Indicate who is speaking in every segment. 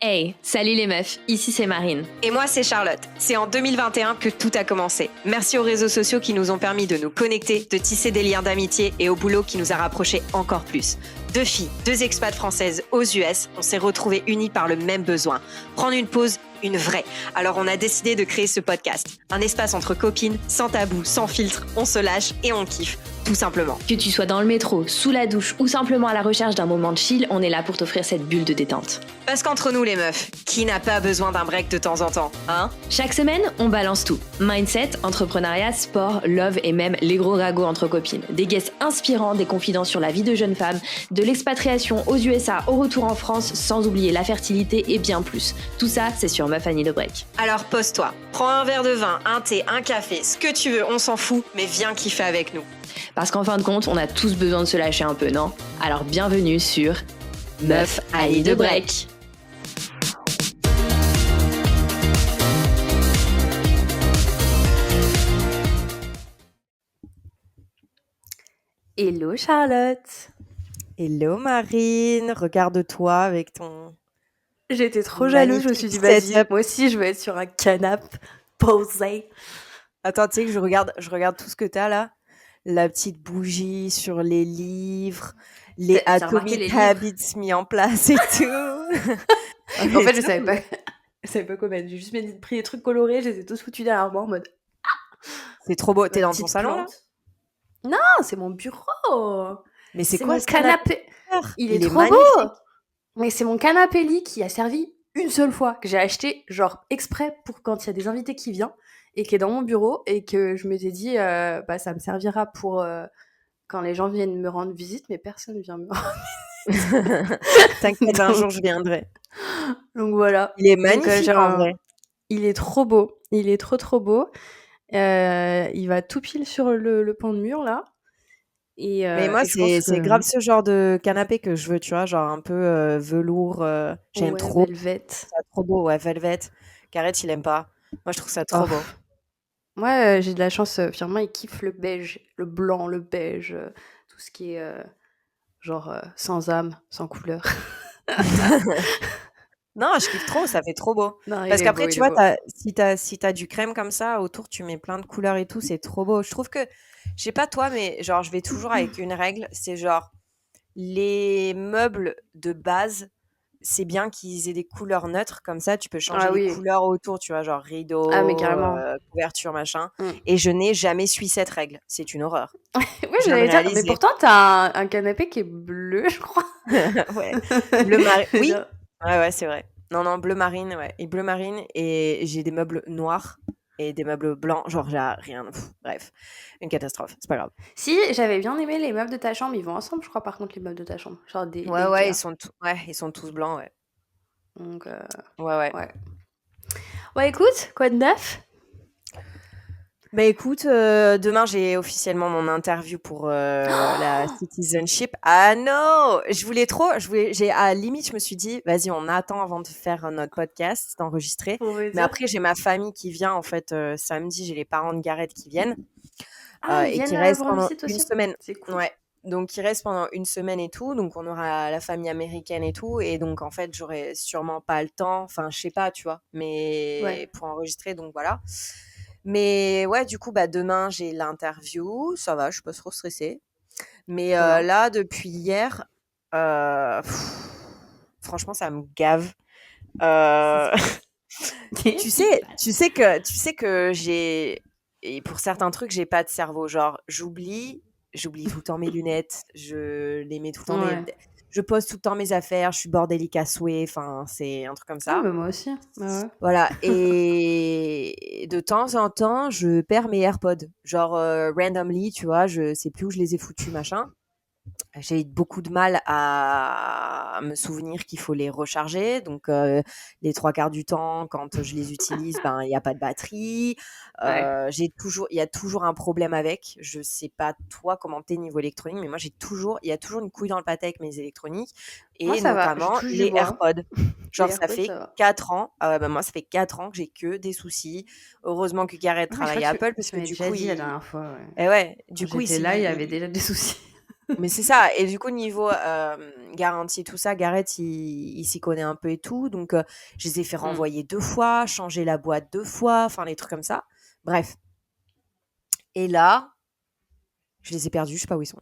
Speaker 1: Hey, salut les meufs, ici c'est Marine.
Speaker 2: Et moi c'est Charlotte. C'est en 2021 que tout a commencé. Merci aux réseaux sociaux qui nous ont permis de nous connecter, de tisser des liens d'amitié et au boulot qui nous a rapprochés encore plus. 2 filles, 2 expats françaises aux US, on s'est retrouvées unies par le même besoin. Prendre une pause, une vraie. Alors on a décidé de créer ce podcast. Un espace entre copines, sans tabou, sans filtre, on se lâche et on kiffe, tout simplement.
Speaker 1: Que tu sois dans le métro, sous la douche ou simplement à la recherche d'un moment de chill, on est là pour t'offrir cette bulle de détente.
Speaker 2: Parce qu'entre nous les meufs, qui n'a pas besoin d'un break de temps en temps, hein ?
Speaker 1: Chaque semaine, on balance tout. Mindset, entrepreneuriat, sport, love et même les gros ragots entre copines. Des guests inspirants, des confidences sur la vie de jeunes femmes, de l'expatriation aux USA au retour en France, sans oublier la fertilité et bien plus. Tout ça, c'est sur Meuf Annie de Break.
Speaker 2: Alors pose-toi, prends un verre de vin, un thé, un café, ce que tu veux, on s'en fout, mais viens kiffer avec nous.
Speaker 1: Parce qu'en fin de compte, on a tous besoin de se lâcher un peu, non ? Alors bienvenue sur Meuf Annie de Break.
Speaker 3: Hello Charlotte.
Speaker 4: Hello Marine, regarde-toi avec ton...
Speaker 3: J'étais trop jalouse, je me suis dit vas-y, moi aussi je vais être sur un canapé posé.
Speaker 4: Attends, tu sais que je regarde tout ce que t'as là. La petite bougie sur les livres, les Atomic Habits mis en place et tout.
Speaker 3: En fait, je savais pas quoi mettre. J'ai juste pris des trucs colorés, je les ai tous foutus dans l'armoire en mode
Speaker 4: c'est trop beau. T'es dans ton salon là ?
Speaker 3: Non, c'est mon bureau.
Speaker 4: Mais c'est quoi
Speaker 3: mon
Speaker 4: ce
Speaker 3: canapé? Il est trop
Speaker 4: magnifique.
Speaker 3: beau. Mais c'est mon canapé lit qui a servi une seule fois, que j'ai acheté genre exprès pour quand il y a des invités qui viennent et qui est dans mon bureau et que je m'étais dit ça me servira pour quand les gens viennent me rendre visite, mais personne vient me rendre visite.
Speaker 4: T'inquiète, un jour je viendrai.
Speaker 3: Donc voilà.
Speaker 4: Il est magnifique en vrai.
Speaker 3: Il est trop beau. Il est trop beau. Il va tout pile sur le pan de mur là.
Speaker 4: Mais moi, c'est grave ce genre de canapé que je veux, tu vois, genre un peu velours. J'aime trop.
Speaker 3: Velvet.
Speaker 4: C'est trop beau, ouais, velvet. Gareth, il aime pas. Moi, je trouve ça trop beau.
Speaker 3: Moi, j'ai de la chance. Firmin, il kiffe le beige, le blanc, le beige, tout ce qui est sans âme, sans couleur.
Speaker 2: Non, je kiffe trop, ça fait trop beau.
Speaker 3: Non,
Speaker 2: parce qu'après, tu vois, si t'as du crème comme ça, autour, tu mets plein de couleurs et tout, c'est trop beau. Je trouve que, je sais pas toi, mais genre, je vais toujours avec une règle, c'est genre, les meubles de base, c'est bien qu'ils aient des couleurs neutres, comme ça, tu peux changer les couleurs autour, tu vois, genre rideau, couverture, machin. Et je n'ai jamais suivi cette règle. C'est une horreur.
Speaker 3: Oui, j'allais dire, mais pourtant, t'as un canapé qui est bleu, je crois.
Speaker 2: Ouais, bleu marine. Oui. Ouais, c'est vrai. Non, bleu marine, ouais. Et bleu marine, et j'ai des meubles noirs et des meubles blancs. Genre, j'ai rien. Bref, une catastrophe. C'est pas grave.
Speaker 3: Si, j'avais bien aimé les meubles de ta chambre. Ils vont ensemble, je crois, par contre, les meubles de ta chambre. Genre des
Speaker 2: ils sont tous blancs, ouais.
Speaker 3: Donc,
Speaker 2: ouais.
Speaker 3: Ouais, écoute, quoi de neuf ?
Speaker 2: Bah écoute, demain j'ai officiellement mon interview pour la citizenship. Ah non, j'ai à la limite je me suis dit vas-y on attend avant de faire notre podcast, d'enregistrer. Mais après j'ai ma famille qui vient en fait samedi, j'ai les parents de Gareth qui viennent et qui restent pendant une semaine.
Speaker 3: C'est cool.
Speaker 2: Ouais. Donc ils restent pendant une semaine et tout, donc on aura la famille américaine et tout, et donc en fait j'aurai sûrement pas le temps, enfin je sais pas tu vois, mais pour enregistrer donc voilà. Mais ouais, du coup, demain, j'ai l'interview. Ça va, je suis pas trop stressée. Mais là, depuis hier, franchement, ça me gave. Tu sais que j'ai... Et pour certains trucs, j'ai pas de cerveau. Genre, j'oublie tout le temps mes lunettes. Je les mets tout le temps... Je pose tout le temps mes affaires. Je suis bordélique à souhait. Enfin, c'est un truc comme ça.
Speaker 3: Ah, moi aussi.
Speaker 2: Voilà. Et de temps en temps, je perds mes AirPods. Genre, randomly, tu vois, je sais plus où je les ai foutus, machin. J'ai beaucoup de mal à me souvenir qu'il faut les recharger. Donc, les 3/4 du temps, quand je les utilise, il n'y a pas de batterie. Il y a toujours un problème avec. Je sais pas, toi, comment t'es niveau électronique, mais moi, il y a toujours une couille dans le pâté avec mes électroniques. Et moi, notamment les AirPods. Genre, ça fait 4 ans. Moi, ça fait 4 ans que j'ai que des soucis. Heureusement que Gareth travaille à Apple, parce que du coup,
Speaker 3: dit la dernière fois.
Speaker 2: Et ouais, du coup,
Speaker 3: là, il y avait déjà des soucis.
Speaker 2: Mais c'est ça. Et du coup, niveau garantie, tout ça, Gareth, il s'y connaît un peu et tout. Donc, je les ai fait
Speaker 3: Mm.
Speaker 2: renvoyer 2 fois, changer la boîte 2 fois, enfin, les trucs comme ça. Bref. Et là, je les ai perdus, je sais pas où ils sont.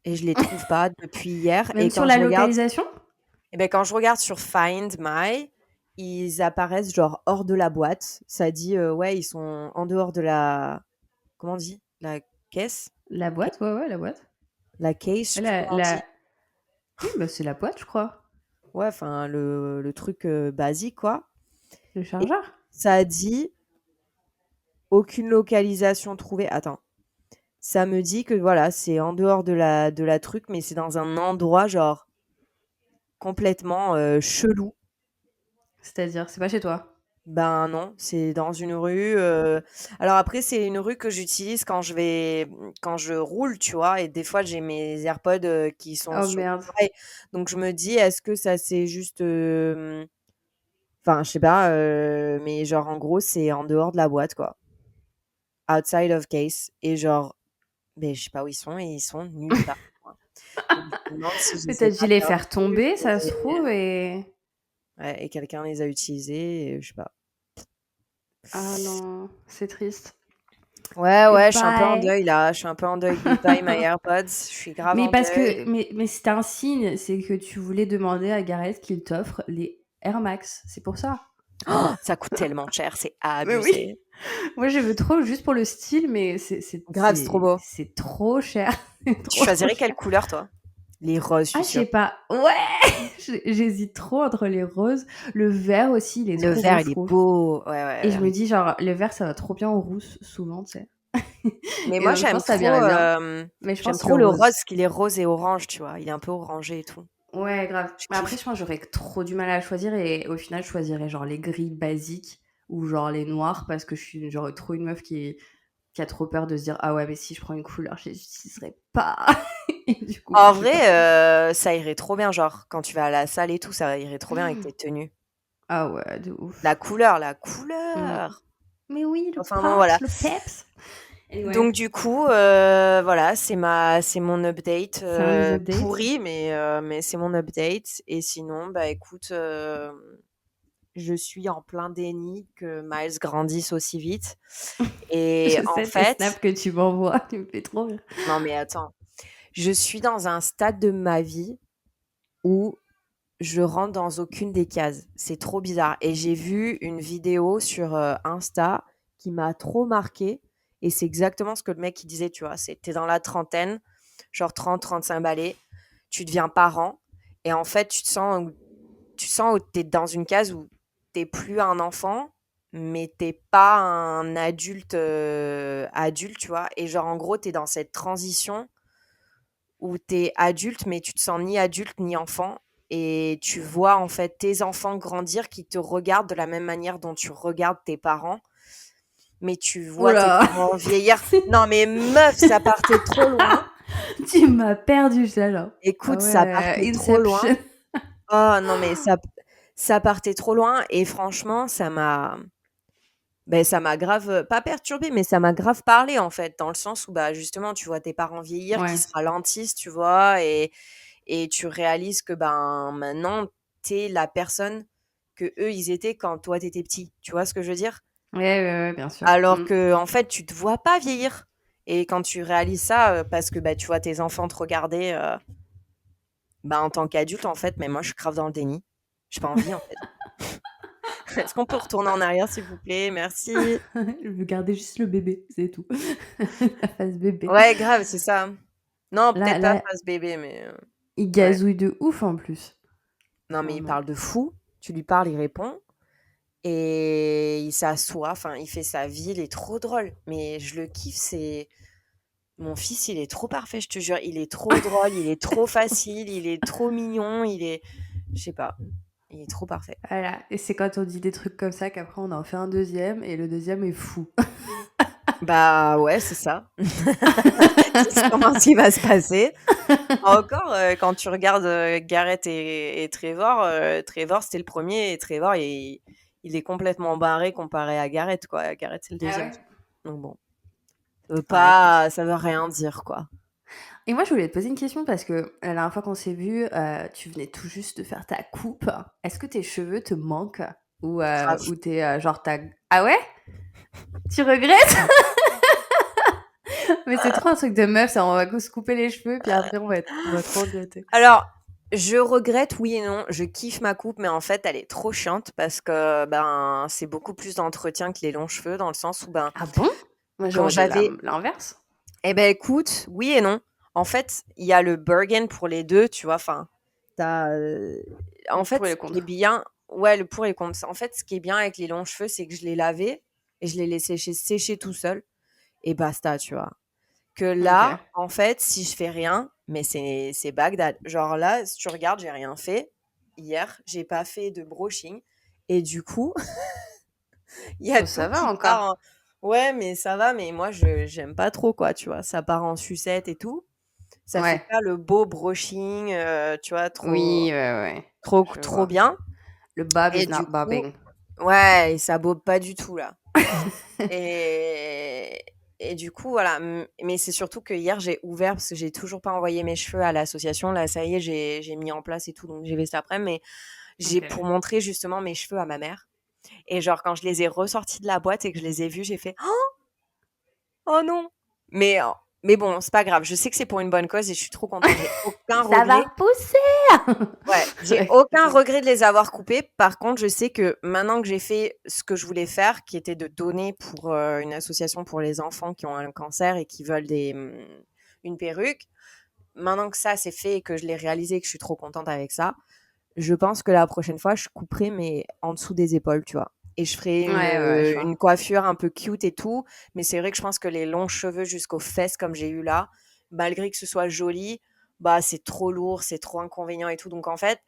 Speaker 2: Et je les trouve pas depuis hier.
Speaker 3: Même sur la localisation?
Speaker 2: Quand je regarde sur Find My, ils apparaissent genre hors de la boîte. Ça dit, ouais, ils sont en dehors de la. Comment on dit? La caisse?
Speaker 3: La boîte, ouais, la boîte.
Speaker 2: La case, je sais plus comment on dit.
Speaker 3: Oui, bah c'est la boîte, je crois.
Speaker 2: Ouais, enfin, le truc basique, quoi.
Speaker 3: Le
Speaker 2: Et
Speaker 3: chargeur.
Speaker 2: ça dit aucune localisation trouvée. Attends. Ça me dit que voilà, c'est en dehors de la truc, mais c'est dans un endroit genre complètement chelou.
Speaker 3: C'est-à-dire, c'est pas chez toi.
Speaker 2: Ben non, c'est dans une rue. Alors après, c'est une rue que j'utilise quand je roule, tu vois. Et des fois, j'ai mes AirPods qui sont
Speaker 3: Oh
Speaker 2: sur
Speaker 3: merde.
Speaker 2: l'oreille. Donc je me dis, est-ce que ça c'est juste, enfin, je sais pas, mais genre en gros, c'est en dehors de la boîte, quoi. Outside of case. Et genre, mais je sais pas où ils sont et ils sont nulle part, quoi. Donc je me demande si je
Speaker 3: Mais
Speaker 2: les ai
Speaker 3: t'as
Speaker 2: pas
Speaker 3: dû les faire
Speaker 2: perdus
Speaker 3: tomber, ça se trouve, et...
Speaker 2: ouais, et quelqu'un les a utilisés, et je sais pas.
Speaker 3: Ah non, c'est triste.
Speaker 2: Ouais, ouais, je suis un peu en
Speaker 3: Goodbye.
Speaker 2: deuil là. Je suis un peu en deuil. Goodbye my AirPods. Je suis grave
Speaker 3: Mais
Speaker 2: en
Speaker 3: parce
Speaker 2: deuil.
Speaker 3: que, mais c'est un signe, c'est que tu voulais demander à Gareth qu'il t'offre les Air Max. C'est pour ça.
Speaker 2: Oh, ça coûte tellement cher, c'est
Speaker 3: Mais oui.
Speaker 2: abusé.
Speaker 3: Moi, je veux trop juste pour le style, mais
Speaker 2: Grave, c'est trop beau.
Speaker 3: c'est trop cher. C'est
Speaker 2: Tu
Speaker 3: trop, trop
Speaker 2: choisirais quelle
Speaker 3: cher.
Speaker 2: couleur, toi? Les roses, je
Speaker 3: Ah,
Speaker 2: suis
Speaker 3: je sais
Speaker 2: sûre.
Speaker 3: pas. Ouais. J'hésite trop entre les roses. Le vert aussi, il est
Speaker 2: Le
Speaker 3: trop beau,
Speaker 2: vert,
Speaker 3: je
Speaker 2: il est
Speaker 3: trouve.
Speaker 2: beau. Ouais,
Speaker 3: Et
Speaker 2: ouais,
Speaker 3: je
Speaker 2: ouais.
Speaker 3: me dis, genre, le vert, ça va trop bien aux rousses, souvent, tu sais.
Speaker 2: Mais
Speaker 3: Et
Speaker 2: moi,
Speaker 3: donc, je pense que ça m'irait bien. Mais je
Speaker 2: j'aime
Speaker 3: pense
Speaker 2: trop
Speaker 3: le
Speaker 2: le
Speaker 3: rose.
Speaker 2: rose, parce qu'il est rose et orange, tu vois. Il est un peu orangé et tout.
Speaker 3: Ouais, grave.
Speaker 2: Je
Speaker 3: Mais après,
Speaker 2: kiffe.
Speaker 3: je pense que j'aurais trop du mal à choisir et au final, je choisirais genre les gris basiques ou genre les noirs parce que je suis genre trop une meuf qui a trop peur de se dire ah ouais, mais si je prends une couleur, je l'utiliserai pas. Et du coup, bah,
Speaker 2: En
Speaker 3: je vais pas.
Speaker 2: vrai, ça irait trop bien, genre, quand tu vas à la salle et tout, ça irait trop bien avec tes tenues.
Speaker 3: Ah ouais, de ouf.
Speaker 2: La couleur, la
Speaker 3: Mm.
Speaker 2: couleur.
Speaker 3: Mais oui, le
Speaker 2: Enfin bon, voilà.
Speaker 3: pops, le peps. Anyway,
Speaker 2: Donc du coup, voilà, c'est mon update,
Speaker 3: fin des updates.
Speaker 2: pourri, mais c'est mon update. Et sinon, bah écoute, je suis en plein déni que Miles grandisse aussi vite. Et
Speaker 3: Je
Speaker 2: en
Speaker 3: sais tes
Speaker 2: fait,
Speaker 3: snaps que tu m'envoies, tu me fais trop rire.
Speaker 2: non mais attends, je suis dans un stade de ma vie où je rentre dans aucune des cases. C'est trop bizarre. Et j'ai vu une vidéo sur Insta qui m'a trop marquée. Et c'est exactement ce que le mec il disait, tu vois. C'est t'es dans la trentaine, genre 30-35 balais, tu deviens parent. Et en fait, tu te sens où t'es dans une case où t'es plus un enfant, mais t'es pas un adulte, adulte, tu vois. Et genre, en gros, t'es dans cette transition où t'es adulte, mais tu te sens ni adulte ni enfant. Et tu vois en fait tes enfants grandir qui te regardent de la même manière dont tu regardes tes parents. Mais tu
Speaker 3: Oh
Speaker 2: vois tes
Speaker 3: là.
Speaker 2: parents vieillir. Non mais meuf, ça partait trop loin.
Speaker 3: Tu m'as perdu, je là. Ah
Speaker 2: Écoute, ça
Speaker 3: ouais,
Speaker 2: partait trop loin.
Speaker 3: Inception.
Speaker 2: Oh non mais ça partait trop loin. Et franchement, ça m'a grave, pas perturbée, mais ça m'a grave parlé en fait. Dans le sens où bah justement, tu vois tes parents vieillir qui
Speaker 3: Ouais.
Speaker 2: se ralentissent, tu vois. Et tu réalises que ben maintenant t'es la personne que eux ils étaient quand toi t'étais petit. Tu vois ce que je veux dire?
Speaker 3: Ouais, ouais, ouais, bien sûr.
Speaker 2: Alors
Speaker 3: Mm.
Speaker 2: que en fait tu te vois pas vieillir. Et quand tu réalises ça, parce que bah tu vois tes enfants te regarder, bah en tant qu'adulte en fait, mais moi je suis grave dans le déni. J'ai pas envie en fait. Est-ce qu'on peut retourner en arrière s'il vous plaît? Merci.
Speaker 3: Je veux garder juste le bébé, c'est tout. La face bébé.
Speaker 2: Ouais, grave, c'est ça. Non,
Speaker 3: Là,
Speaker 2: peut-être pas
Speaker 3: là,
Speaker 2: face bébé, mais
Speaker 3: il
Speaker 2: ouais.
Speaker 3: gazouille de ouf en plus.
Speaker 2: Non, mais il
Speaker 3: Vraiment.
Speaker 2: parle de fou. Tu lui parles, il répond. Et il s'assoit, enfin, il fait sa vie, il est trop drôle. Mais je le kiffe, c'est... Mon fils, il est trop parfait, je te jure. Il est trop drôle, il est trop facile, il est trop mignon, il est... Je sais pas, il est trop parfait.
Speaker 3: Voilà. Et c'est quand on dit des trucs comme ça qu'après on en fait un deuxième et le deuxième est fou.
Speaker 2: Bah ouais, c'est ça. C'est sûrement ce qui va se passer. Encore, quand tu regardes Gareth et Trevor, Trevor c'était le premier et Trevor il est complètement barré comparé à Gareth, quoi. Gareth c'est le
Speaker 3: Ah
Speaker 2: deuxième.
Speaker 3: ouais?
Speaker 2: Donc bon,
Speaker 3: Ouais, écoute.
Speaker 2: ça veut rien dire, quoi.
Speaker 3: Et moi, je voulais te poser une question parce que la dernière fois qu'on s'est vu, tu venais tout juste de faire ta coupe. Est-ce que tes cheveux te manquent
Speaker 2: Grave.
Speaker 3: ou t'es genre t'as... Ah ouais? Tu regrettes? Mais c'est trop un truc de meuf, ça. On va se couper les cheveux, puis après on va trop regretter.
Speaker 2: Alors, je regrette, oui et non. Je kiffe ma coupe, mais en fait, elle est trop chiante parce que ben, c'est beaucoup plus d'entretien que les longs cheveux, dans le sens où ben,
Speaker 3: Ah bon? Moi,
Speaker 2: quand
Speaker 3: j'aurais dit
Speaker 2: j'avais,
Speaker 3: l'inverse.
Speaker 2: eh ben écoute, oui et non. En fait, il y a le bargain pour les deux, tu vois. Enfin, t'as, en
Speaker 3: Pour
Speaker 2: fait,
Speaker 3: les
Speaker 2: ce qui est
Speaker 3: contre.
Speaker 2: bien, ouais, le pour et le contre. En fait, ce qui est bien avec les longs cheveux, c'est que je les lavais et je les laissais sécher tout seul et basta, tu vois. Que là,
Speaker 3: Ok.
Speaker 2: en fait, si je fais rien, mais c'est Bagdad. Genre là, si tu regardes, j'ai rien fait. Hier, j'ai pas fait de brushing. Et du coup, il y a
Speaker 3: Bon,
Speaker 2: tout
Speaker 3: ça va
Speaker 2: qui part
Speaker 3: encore.
Speaker 2: en... Ouais, mais ça va, mais moi, je j'aime pas trop, quoi, tu vois. Ça part en sucette et tout. Ça fait
Speaker 3: Ouais.
Speaker 2: pas le beau brushing, tu vois,
Speaker 3: Oui, ouais. Je
Speaker 2: trop
Speaker 3: vois.
Speaker 2: bien.
Speaker 3: Le bob
Speaker 2: Et
Speaker 3: is
Speaker 2: du
Speaker 3: not
Speaker 2: coup,
Speaker 3: bobbing.
Speaker 2: ouais, et ça bobe pas du tout, là. Et, et du coup, voilà. Mais c'est surtout que hier, j'ai ouvert parce que j'ai toujours pas envoyé mes cheveux à l'association. Là, ça y est, j'ai mis en place et tout. Donc, j'ai fait cet après. Mais j'ai
Speaker 3: Ok.
Speaker 2: pour montrer justement mes cheveux à ma mère. Et genre, quand je les ai ressortis de la boîte et que je les ai vus, j'ai fait oh non! Mais, mais bon, c'est pas grave. Je sais que c'est pour une bonne cause et je suis trop contente. J'ai aucun
Speaker 3: Ça va
Speaker 2: regret.
Speaker 3: repousser.
Speaker 2: Ouais, j'ai
Speaker 3: Ouais,
Speaker 2: aucun
Speaker 3: ok.
Speaker 2: regret de les avoir coupés. Par contre, je sais que maintenant que j'ai fait ce que je voulais faire, qui était de donner pour une association pour les enfants qui ont un cancer et qui veulent une perruque, maintenant que ça c'est fait et que je l'ai réalisé et que je suis trop contente avec ça, je pense que la prochaine fois, je couperai mais en dessous des épaules, tu vois. Et je ferai
Speaker 3: Ouais, je vois.
Speaker 2: une coiffure un peu cute et tout. Mais c'est vrai que je pense que les longs cheveux jusqu'aux fesses comme j'ai eu là, malgré que ce soit joli, bah c'est trop lourd, c'est trop inconvénient et tout. Donc en fait,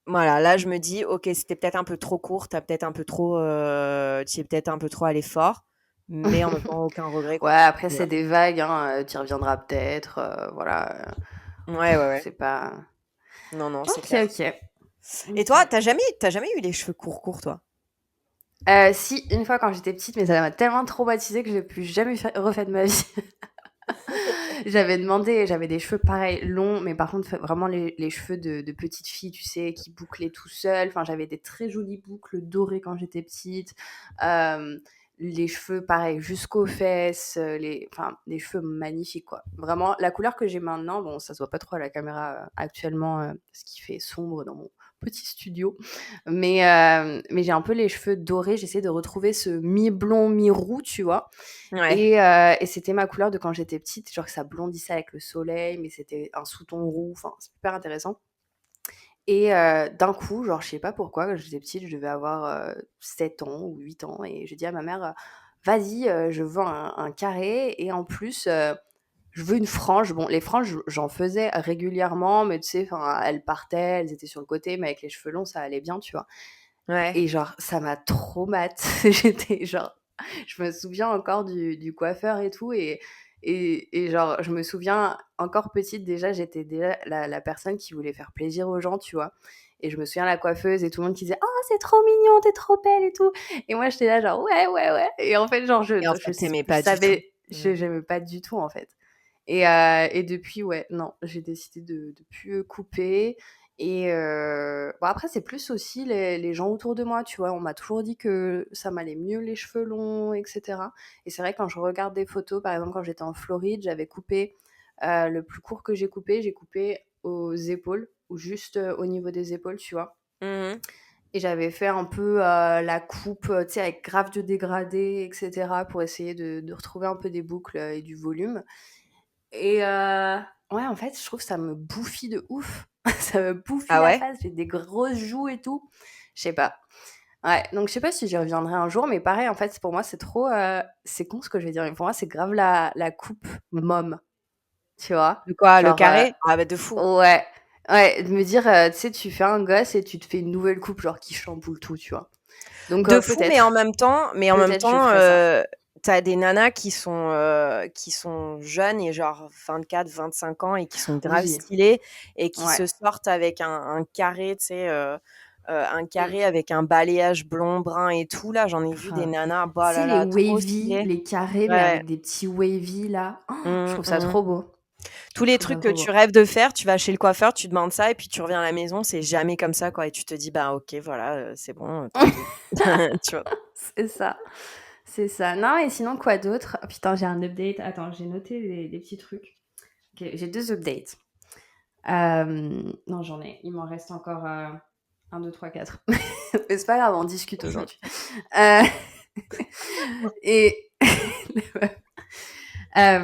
Speaker 2: voilà, là, je me dis: «OK, c'était peut-être un peu trop court, tu peut-être un peu trop, tu es peut-être un peu trop allé fort», mais en même temps, aucun regret,
Speaker 3: Ouais,
Speaker 2: quoi.
Speaker 3: après, c'est
Speaker 2: Voilà.
Speaker 3: des vagues, hein, tu y reviendras peut-être, voilà,
Speaker 2: Ouais, ouais, ouais.
Speaker 3: c'est pas...
Speaker 2: Non, non, c'est
Speaker 3: Ok,
Speaker 2: clair.
Speaker 3: ok.
Speaker 2: Et
Speaker 3: Ok.
Speaker 2: toi, t'as jamais eu les cheveux courts, toi?
Speaker 3: Si, une fois quand j'étais petite, mais ça m'a tellement traumatisée que je l'ai plus jamais refait de ma vie. J'avais demandé, j'avais des cheveux pareils, longs, mais par contre, vraiment les cheveux de petite fille, tu sais, qui bouclaient tout seul. Enfin, j'avais des très jolies boucles dorées quand j'étais petite. Euh, les cheveux, pareil, jusqu'aux fesses. Enfin, des cheveux magnifiques, quoi. Vraiment, la couleur que j'ai maintenant, bon, ça se voit pas trop à la caméra actuellement, parce qu'il fait sombre dans mon petit studio. Mais j'ai un peu les cheveux dorés. J'essaie de retrouver ce mi-blond, mi-roux, tu vois.
Speaker 2: Ouais.
Speaker 3: Et c'était ma couleur de quand j'étais petite, genre que ça blondissait avec le soleil, mais c'était un sous-ton roux, enfin, c'est super intéressant. Et d'un coup, genre, je sais pas pourquoi, quand j'étais petite, je devais avoir 7 ans ou 8 ans, et je dis à ma mère, vas-y, je veux un carré, et en plus, je veux une frange. Bon, les franges, j'en faisais régulièrement, mais tu sais, enfin, elles partaient, elles étaient sur le côté, mais avec les cheveux longs, ça allait bien, tu vois.
Speaker 2: Ouais.
Speaker 3: Et genre, ça m'a trop mat. J'étais genre, je me souviens encore du coiffeur et tout. Et genre, je me souviens encore petite, déjà, j'étais déjà la personne qui voulait faire plaisir aux gens, tu vois. Et je me souviens la coiffeuse et tout le monde qui disait, oh, c'est trop mignon, t'es trop belle et tout. Et moi, j'étais là, genre, ouais, ouais, ouais. Et en fait, genre,
Speaker 2: Et en fait, t'aimais pas du tout.
Speaker 3: savais,
Speaker 2: Mmh.
Speaker 3: j'aimais pas du tout, en fait. Et depuis, ouais, non, j'ai décidé de plus couper. Et bon, après, c'est plus aussi les gens autour de moi, tu vois. On m'a toujours dit que ça m'allait mieux les cheveux longs, etc. Et c'est vrai, quand je regarde des photos, par exemple, quand j'étais en Floride, j'avais coupé, le plus court que j'ai coupé aux épaules, ou juste au niveau des épaules, tu vois.
Speaker 2: Mmh.
Speaker 3: Et j'avais fait un peu la coupe, tu sais, avec grave de dégradé, etc., pour essayer de retrouver un peu des boucles et du volume. Et ouais, en fait, je trouve que ça me bouffie de ouf. Ça me bouffie
Speaker 2: Ah
Speaker 3: la
Speaker 2: ouais?
Speaker 3: face, j'ai des grosses joues et tout. Je sais pas. Ouais, donc je sais pas si j'y reviendrai un jour, mais pareil, en fait, pour moi, c'est trop... c'est con ce que je vais dire, mais pour moi, c'est grave la coupe mom, tu vois?
Speaker 2: De quoi? Le
Speaker 3: Genre,
Speaker 2: carré? Ah bah, de fou.
Speaker 3: ouais, ouais, de me dire, tu sais, tu fais un gosse et tu te fais une nouvelle coupe, genre, qui chamboule tout, tu vois? Donc
Speaker 2: De fou,
Speaker 3: peut-être,
Speaker 2: mais en même
Speaker 3: peut-être je
Speaker 2: temps,
Speaker 3: ferai ça.
Speaker 2: tu des nanas qui sont jeunes et genre 24, 25 ans et qui sont grave
Speaker 3: Oui,
Speaker 2: stylées et qui
Speaker 3: ouais.
Speaker 2: se sortent avec un carré, tu sais, un
Speaker 3: Mm.
Speaker 2: carré avec un balayage blond, brun et tout. Là, j'en ai vu des
Speaker 3: Grave.
Speaker 2: nanas,
Speaker 3: Tu
Speaker 2: bah
Speaker 3: sais,
Speaker 2: là
Speaker 3: les
Speaker 2: là, trop
Speaker 3: wavy,
Speaker 2: stylées.
Speaker 3: les carrés, mais
Speaker 2: Ouais.
Speaker 3: avec des petits wavy là. Oh, je
Speaker 2: Mmh
Speaker 3: trouve ça
Speaker 2: mh.
Speaker 3: trop beau.
Speaker 2: Tous les
Speaker 3: Je trouve ça
Speaker 2: trucs que
Speaker 3: trop
Speaker 2: tu
Speaker 3: beau.
Speaker 2: rêves de faire, tu vas chez le coiffeur, tu demandes ça et puis tu reviens à la maison, c'est jamais comme ça, quoi. Et tu te dis, bah ok, voilà, c'est bon, tranquille. Tu vois.
Speaker 3: C'est ça. C'est ça. Non, et sinon, quoi d'autre? Oh, putain, j'ai un update. Attends, j'ai noté des petits trucs. Ok, j'ai 2 updates. Non, j'en ai. Il m'en reste encore 1, 2, 3, 4. Mais c'est pas grave, on discute aujourd'hui. Euh, et bah,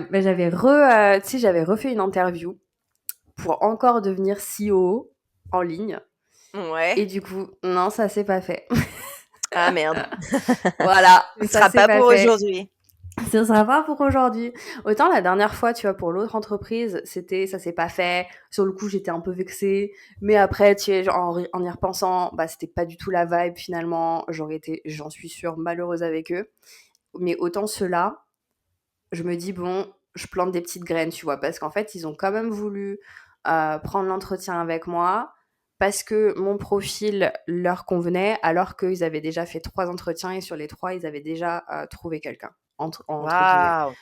Speaker 3: tu sais, j'avais refait une interview pour encore devenir CEO en ligne.
Speaker 2: Ouais.
Speaker 3: Et du coup, non, ça s'est pas fait.
Speaker 2: Ah merde.
Speaker 3: Voilà,
Speaker 2: Ce ne
Speaker 3: ça
Speaker 2: sera
Speaker 3: s'est
Speaker 2: pas
Speaker 3: pas
Speaker 2: pour
Speaker 3: fait.
Speaker 2: aujourd'hui.
Speaker 3: Ce sera pas pour aujourd'hui. Autant la dernière fois, tu vois, pour l'autre entreprise, ça s'est pas fait. Sur le coup, j'étais un peu vexée. Mais après, tu sais, en y repensant, bah, c'était pas du tout la vibe finalement. J'aurais été, j'en suis sûre, malheureuse avec eux. Mais autant ceux-là, je me dis, bon, je plante des petites graines, tu vois, parce qu'en fait, ils ont quand même voulu prendre l'entretien avec moi parce que mon profil leur convenait, alors qu'ils avaient déjà fait 3 entretiens et sur les 3, ils avaient déjà trouvé quelqu'un, entre guillemets.
Speaker 2: Waouh.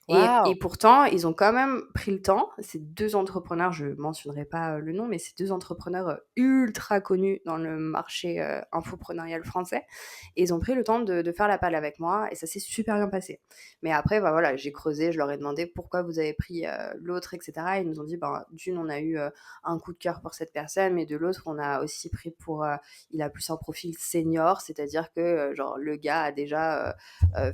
Speaker 3: Et
Speaker 2: Waouh.
Speaker 3: pourtant, ils ont quand même pris le temps. Ces 2 entrepreneurs, je mentionnerai pas le nom, mais ces 2 entrepreneurs ultra connus dans le marché infopreneurial français. Et ils ont pris le temps de faire l'appel avec moi et ça s'est super bien passé. Mais après, bah voilà, j'ai creusé, je leur ai demandé pourquoi vous avez pris l'autre, etc. Ils nous ont dit, bah, d'une, on a eu un coup de cœur pour cette personne, mais de l'autre, on a aussi pris pour... il a plus un profil senior, c'est-à-dire que genre le gars a déjà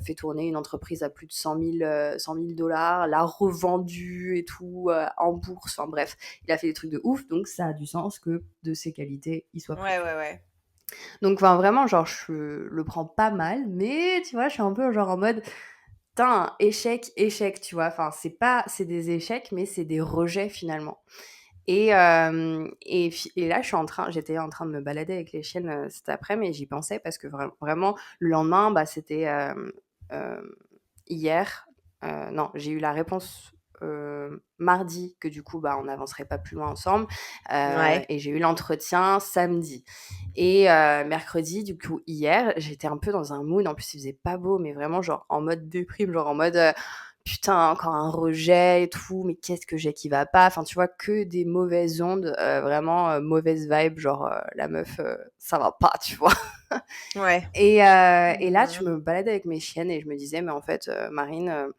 Speaker 3: fait tourner une entreprise à plus de 100 000 $, l'a revendue et tout en bourse. Enfin bref, il a fait des trucs de ouf, donc ça a du sens que de ses qualités, il soit pris.
Speaker 2: Ouais.
Speaker 3: Donc enfin, vraiment, genre, je le prends pas mal, mais tu vois, je suis un peu genre en mode, putain, échec, tu vois. Enfin, c'est des échecs, mais c'est des rejets finalement. Et là, j'étais en train de me balader avec les chiennes cet après-midi, mais j'y pensais parce que vraiment, le lendemain, bah, c'était hier. Non, j'ai eu la réponse mardi, que du coup, bah, on n'avancerait pas plus loin ensemble.
Speaker 2: Ouais.
Speaker 3: Et j'ai eu l'entretien samedi. Et mercredi, du coup, hier, j'étais un peu dans un mood. En plus, il faisait pas beau, mais vraiment, genre en mode déprime, genre en mode putain, encore un rejet et tout, mais qu'est-ce que j'ai qui va pas? Enfin, tu vois, que des mauvaises ondes, vraiment mauvaise vibe, genre la meuf, ça va pas, tu vois.
Speaker 2: Ouais.
Speaker 3: Et là, je me baladais avec mes chiennes et je me disais, mais en fait, Marine,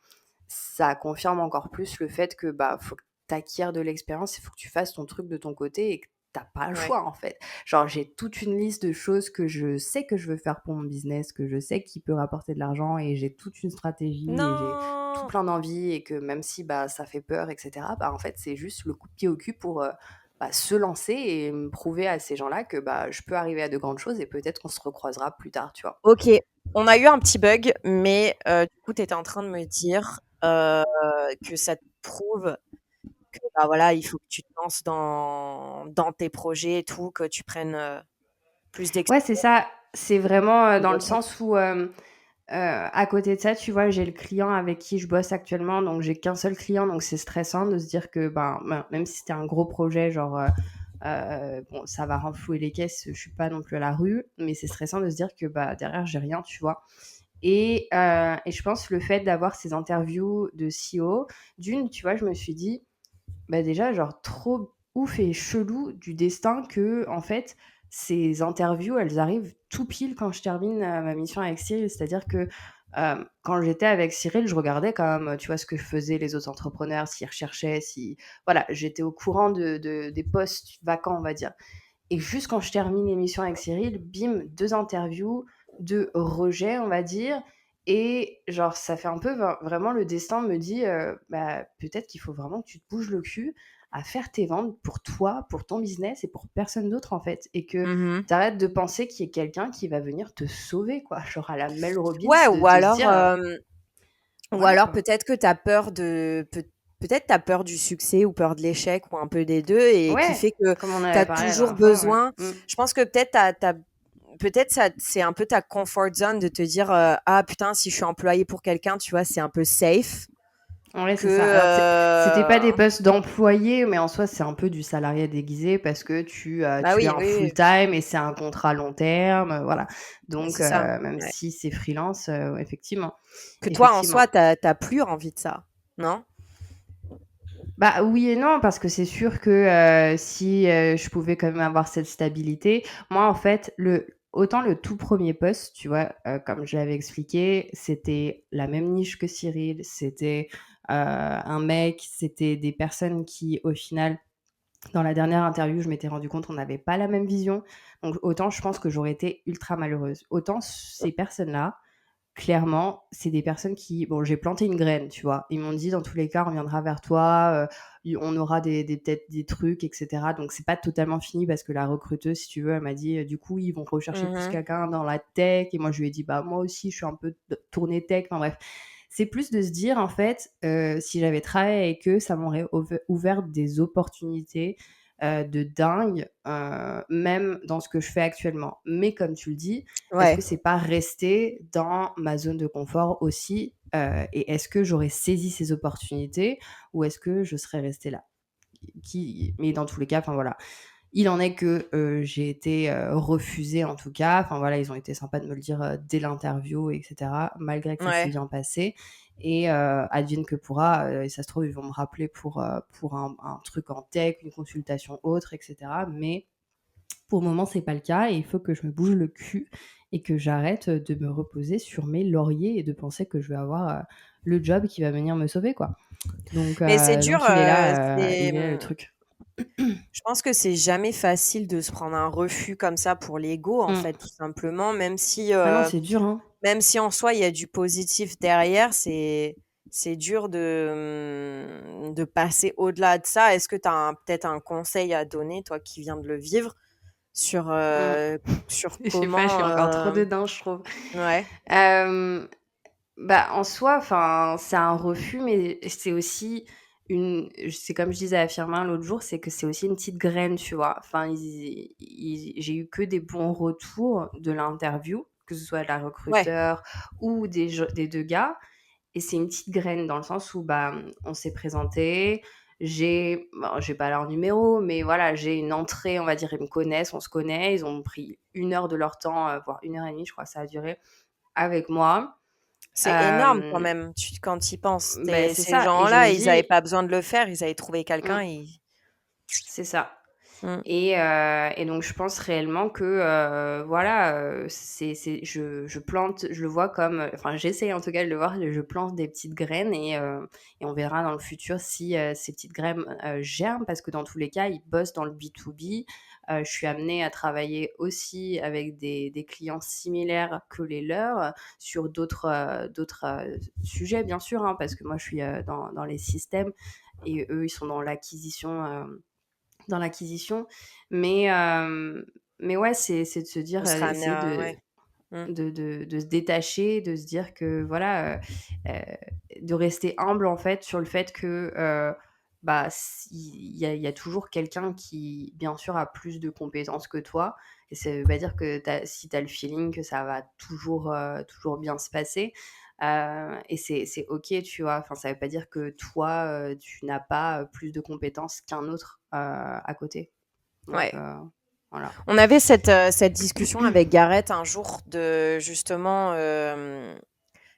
Speaker 3: ça confirme encore plus le fait que bah faut que tu acquières de l'expérience, il faut que tu fasses ton truc de ton côté et que t'as pas le
Speaker 2: Ouais.
Speaker 3: choix en fait. Genre j'ai toute une liste de choses que je sais que je veux faire pour mon business, que je sais qui peut rapporter de l'argent et j'ai toute une stratégie et j'ai tout
Speaker 2: Non.
Speaker 3: plein d'envies et que même si bah ça fait peur, etc. Bah en fait c'est juste le coup de pied au cul pour bah, se lancer et me prouver à ces gens-là que bah je peux arriver à de grandes choses et peut-être qu'on se recroisera plus tard, tu vois.
Speaker 2: Ok, on a eu un petit bug, mais du coup, tu étais en train de me dire que ça te prouve que bah, voilà, il faut que tu te lances dans tes projets et tout, que tu prennes plus
Speaker 3: Ouais,
Speaker 2: d'expérience.
Speaker 3: c'est ça. C'est vraiment dans le sens où, à côté de ça, tu vois, j'ai le client avec qui je bosse actuellement, donc j'ai qu'un seul client, donc c'est stressant de se dire que, ben, même si c'était un gros projet, genre, bon, ça va renflouer les caisses, je suis pas non plus à la rue, mais c'est stressant de se dire que, bah, derrière, j'ai rien, tu vois. Et je pense le fait d'avoir ces interviews de CEO, d'une, tu vois, je me suis dit, bah déjà, genre, trop ouf et chelou du destin que, en fait, ces interviews, elles arrivent tout pile quand je termine ma mission avec Cyril. C'est-à-dire que quand j'étais avec Cyril, je regardais quand même, tu vois, ce que faisaient les autres entrepreneurs, s'ils recherchaient, si... Voilà, j'étais au courant des postes vacants, on va dire. Et juste quand je termine l'émission avec Cyril, bim, 2 interviews de rejet, on va dire. Et genre, ça fait un peu vraiment le destin me dit, bah, peut-être qu'il faut vraiment que tu te bouges le cul à faire tes ventes pour toi, pour ton business et pour personne d'autre en fait. Et que
Speaker 2: Mhm.
Speaker 3: tu arrêtes de penser qu'il y ait quelqu'un qui va venir te sauver, quoi. Genre à la Mel Robbins,
Speaker 2: Ouais,
Speaker 3: de se dire,
Speaker 2: ou
Speaker 3: voilà
Speaker 2: alors
Speaker 3: quoi.
Speaker 2: peut-être que tu as peur peut-être tu as peur du succès ou peur de l'échec ou un peu des deux et qui
Speaker 3: Ouais,
Speaker 2: fait que
Speaker 3: comme on
Speaker 2: tu
Speaker 3: avait
Speaker 2: as
Speaker 3: parlé la
Speaker 2: toujours
Speaker 3: dernière fois, ouais.
Speaker 2: besoin. Je pense que peut-être ça c'est un peu ta comfort zone de te dire ah putain si je suis employée pour quelqu'un, tu vois, c'est un peu safe
Speaker 3: Ouais,
Speaker 2: que
Speaker 3: c'est ça. Alors, c'était pas des postes d'employés, mais en soi, c'est un peu du salariat déguisé parce que
Speaker 2: bah
Speaker 3: tu es
Speaker 2: oui,
Speaker 3: en
Speaker 2: oui, oui.
Speaker 3: full-time et c'est un contrat long terme, voilà.
Speaker 2: Mais
Speaker 3: Donc,
Speaker 2: c'est ça.
Speaker 3: même
Speaker 2: Ouais.
Speaker 3: si c'est freelance,
Speaker 2: Que toi en
Speaker 3: effectivement.
Speaker 2: soi t'as plus envie de ça, non?
Speaker 3: Bah oui et non, parce que c'est sûr que si je pouvais quand même avoir cette stabilité, moi en fait, autant le tout premier poste, tu vois, comme je l'avais expliqué, c'était la même niche que Cyril, c'était un mec, c'était des personnes qui au final, dans la dernière interview, je m'étais rendu compte qu'on n'avait pas la même vision. Donc autant je pense que j'aurais été ultra malheureuse. Autant ces personnes-là, clairement, c'est des personnes qui... Bon, j'ai planté une graine, tu vois. Ils m'ont dit, dans tous les cas, on viendra vers toi, on aura peut-être des trucs, etc. Donc, c'est pas totalement fini parce que la recruteuse, si tu veux, elle m'a dit, du coup, ils vont rechercher plus
Speaker 2: Mhm.
Speaker 3: quelqu'un dans la tech. Et moi, je lui ai dit, bah, moi aussi, je suis un peu tournée tech. Enfin, bref. C'est plus de se dire, en fait, si j'avais travaillé avec eux, ça m'aurait ouvert des opportunités de dingue, même dans ce que je fais actuellement. Mais comme tu le dis, est-ce
Speaker 2: Ouais.
Speaker 3: que c'est pas rester dans ma zone de confort aussi et est-ce que j'aurais saisi ces opportunités ou est-ce que je serais restée là Mais dans tous les cas, enfin voilà. Il en est que j'ai été refusée en tout cas. Enfin voilà, ils ont été sympas de me le dire dès l'interview, etc. Malgré que ça s'est
Speaker 2: Ouais.
Speaker 3: bien passé. Et advienne que pourra, et ça se trouve, ils vont me rappeler pour un truc en tech, une consultation autre, etc. Mais pour le moment, c'est pas le cas et il faut que je me bouge le cul et que j'arrête de me reposer sur mes lauriers et de penser que je vais avoir le job qui va venir me sauver, quoi.
Speaker 2: Mais c'est dur,
Speaker 3: Donc il est là le truc.
Speaker 2: je pense que c'est jamais facile de se prendre un refus comme ça pour l'ego, en fait,
Speaker 3: Mm.
Speaker 2: tout simplement,
Speaker 3: Ah non, c'est dur, hein.
Speaker 2: même si en soi il y a du positif derrière, c'est dur de passer au-delà de ça. Est-ce que tu as peut-être un conseil à donner, toi qui viens de le vivre, sur,
Speaker 3: Mm.
Speaker 2: sur
Speaker 3: Je sais pas, je suis
Speaker 2: comment...
Speaker 3: encore trop dedans, je trouve.
Speaker 2: Ouais,
Speaker 3: Euh, Bah, en soi, enfin, c'est un refus, mais c'est aussi c'est comme je disais à Firmin l'autre jour, c'est que c'est aussi une petite graine, tu vois. Enfin, j'ai eu que des bons retours de l'interview, que ce soit de la
Speaker 2: ouais,
Speaker 3: recruteur ou des deux gars. Et c'est une petite graine dans le sens où, bah, on s'est présenté. J'ai pas leur numéro, mais voilà, j'ai une entrée, on va dire, ils me connaissent, on se connaît. Ils ont pris 1 heure de leur temps, voire 1 heure et demie, je crois que ça a duré, avec moi.
Speaker 2: c'est énorme quand
Speaker 3: Euh,
Speaker 2: même, quand tu y penses.
Speaker 3: Ben, c'est
Speaker 2: Ces
Speaker 3: ça. Et je
Speaker 2: gens-là,
Speaker 3: me
Speaker 2: ils n'avaient
Speaker 3: dis,
Speaker 2: pas besoin de le faire, ils avaient trouvé quelqu'un.
Speaker 3: hmm, c'est ça.
Speaker 2: Mm.
Speaker 3: Et donc, je pense réellement que, voilà, je plante, je le vois comme, enfin, j'essaye en tout cas de le voir, je plante des petites graines et on verra dans le futur si ces petites graines germent, parce que dans tous les cas, ils bossent dans le B2B. Je suis amenée à travailler aussi avec des clients similaires que les leurs sur d'autres sujets, bien sûr, hein, parce que moi, je suis dans les systèmes et eux, ils sont dans l'acquisition. Mais, mais ouais, c'est de se dire,
Speaker 2: On sera amené
Speaker 3: essayer
Speaker 2: à... Ouais. Mm.
Speaker 3: de se détacher, de se dire que voilà, de rester humble en fait sur le fait que bah, il y a toujours quelqu'un qui, bien sûr, a plus de compétences que toi. Et ça veut pas dire que si tu as le feeling que ça va toujours bien se passer. Et c'est ok, tu vois. Enfin, ça veut pas dire que toi, tu n'as pas plus de compétences qu'un autre à côté. Donc,
Speaker 2: Ouais.
Speaker 3: voilà.
Speaker 2: On avait cette discussion avec Gareth un jour de justement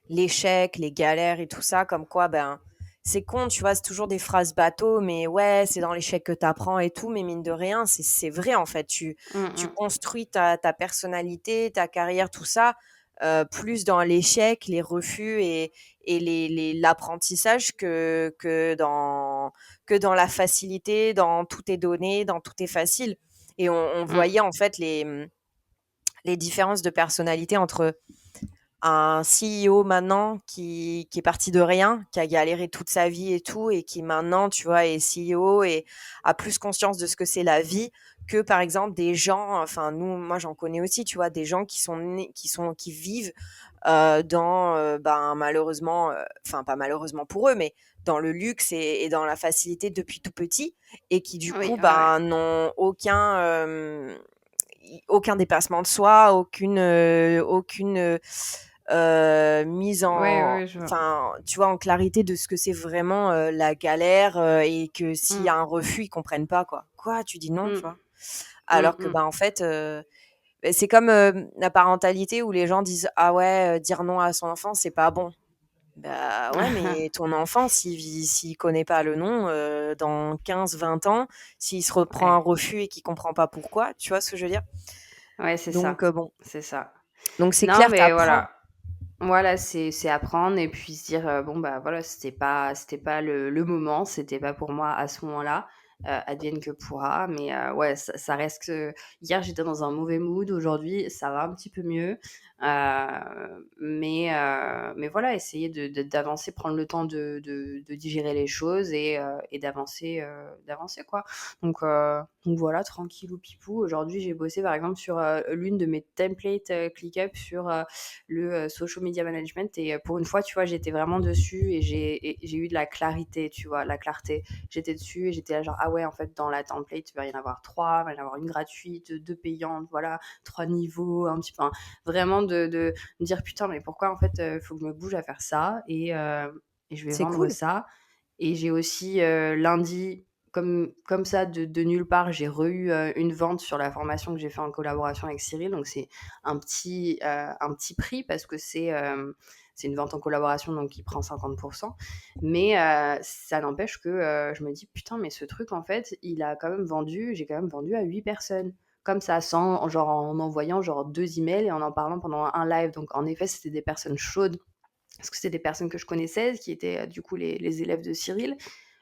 Speaker 2: l'échec, les galères et tout ça, comme quoi, ben, c'est con, tu vois, c'est toujours des phrases bateau, mais ouais, c'est dans l'échec que tu apprends et tout, mais mine de rien, c'est vrai en fait.
Speaker 3: Mm,
Speaker 2: Tu
Speaker 3: mm.
Speaker 2: construis ta personnalité, ta carrière, tout ça, plus dans l'échec, les refus et l'apprentissage que dans la facilité, dans tout est donné, dans tout est facile. Et on
Speaker 3: Mm.
Speaker 2: voyait en fait les différences de personnalité entre un CEO maintenant qui est parti de rien, qui a galéré toute sa vie et tout, et qui maintenant, tu vois, est CEO et a plus conscience de ce que c'est la vie que par exemple des gens, enfin nous, moi j'en connais aussi, tu vois, des gens qui vivent dans, ben malheureusement, enfin pas malheureusement pour eux, mais dans le luxe et dans la facilité depuis tout petit, et qui du
Speaker 3: Oui,
Speaker 2: coup,
Speaker 3: ouais.
Speaker 2: ben n'ont aucun dépassement de soi, aucune mise
Speaker 3: Ouais,
Speaker 2: en,
Speaker 3: ouais, je vois.
Speaker 2: enfin, tu vois, en clarité de ce que c'est vraiment la galère et que s'il y
Speaker 3: Mm,
Speaker 2: a un refus, ils comprennent pas quoi. Quoi, tu dis non, tu
Speaker 3: mm,
Speaker 2: vois.
Speaker 3: mm,
Speaker 2: Alors que
Speaker 3: mm.
Speaker 2: ben en fait, c'est comme la parentalité où les gens disent ah ouais, dire non à son enfant, c'est pas bon. Bah ouais, mais ton enfant, s'il connaît pas le nom, dans 15-20 ans, s'il se reprend un
Speaker 3: Ouais.
Speaker 2: refus et qu'il comprend pas pourquoi, tu vois ce que je veux dire?
Speaker 3: Ouais, c'est
Speaker 2: Donc
Speaker 3: ça.
Speaker 2: bon.
Speaker 3: C'est ça.
Speaker 2: Donc c'est
Speaker 3: Non,
Speaker 2: clair,
Speaker 3: mais
Speaker 2: t'apprends.
Speaker 3: voilà. Voilà, c'est apprendre et puis se dire, bon, bah, voilà, c'était pas le moment, c'était pas pour moi à ce moment-là, advienne que pourra. Mais ouais, ça reste que hier, j'étais dans un mauvais mood, aujourd'hui, ça va un petit peu mieux. Mais voilà, essayer d'avancer, prendre le temps de digérer les choses et d'avancer, quoi. Donc voilà, tranquillou pipou. Aujourd'hui, j'ai bossé, par exemple, sur, l'une de mes templates, ClickUp sur, le social media management et pour une fois, tu vois, j'étais vraiment dessus et j'ai eu de la clarité, tu vois, la clarté. J'étais dessus et j'étais là genre, ah ouais, en fait, dans la template, il va y en avoir trois, il va y en avoir une gratuite, deux payantes, voilà, trois niveaux, un petit peu, hein. Vraiment de me dire, putain, mais pourquoi en fait, faut que je me bouge à faire ça et je vais
Speaker 2: C'est
Speaker 3: vendre
Speaker 2: cool.
Speaker 3: ça. Et j'ai aussi lundi, comme ça, de nulle part, j'ai eu une vente sur la formation que j'ai fait en collaboration avec Cyril. Donc, c'est un petit prix parce que c'est une vente en collaboration, donc il prend 50%. Mais ça n'empêche que je me dis, putain, mais ce truc, en fait, j'ai quand même vendu à 8 personnes. Comme ça, genre, en envoyant genre 2 emails et en parlant pendant un live. Donc, en effet, c'était des personnes chaudes parce que c'était des personnes que je connaissais, qui étaient du coup les élèves de Cyril.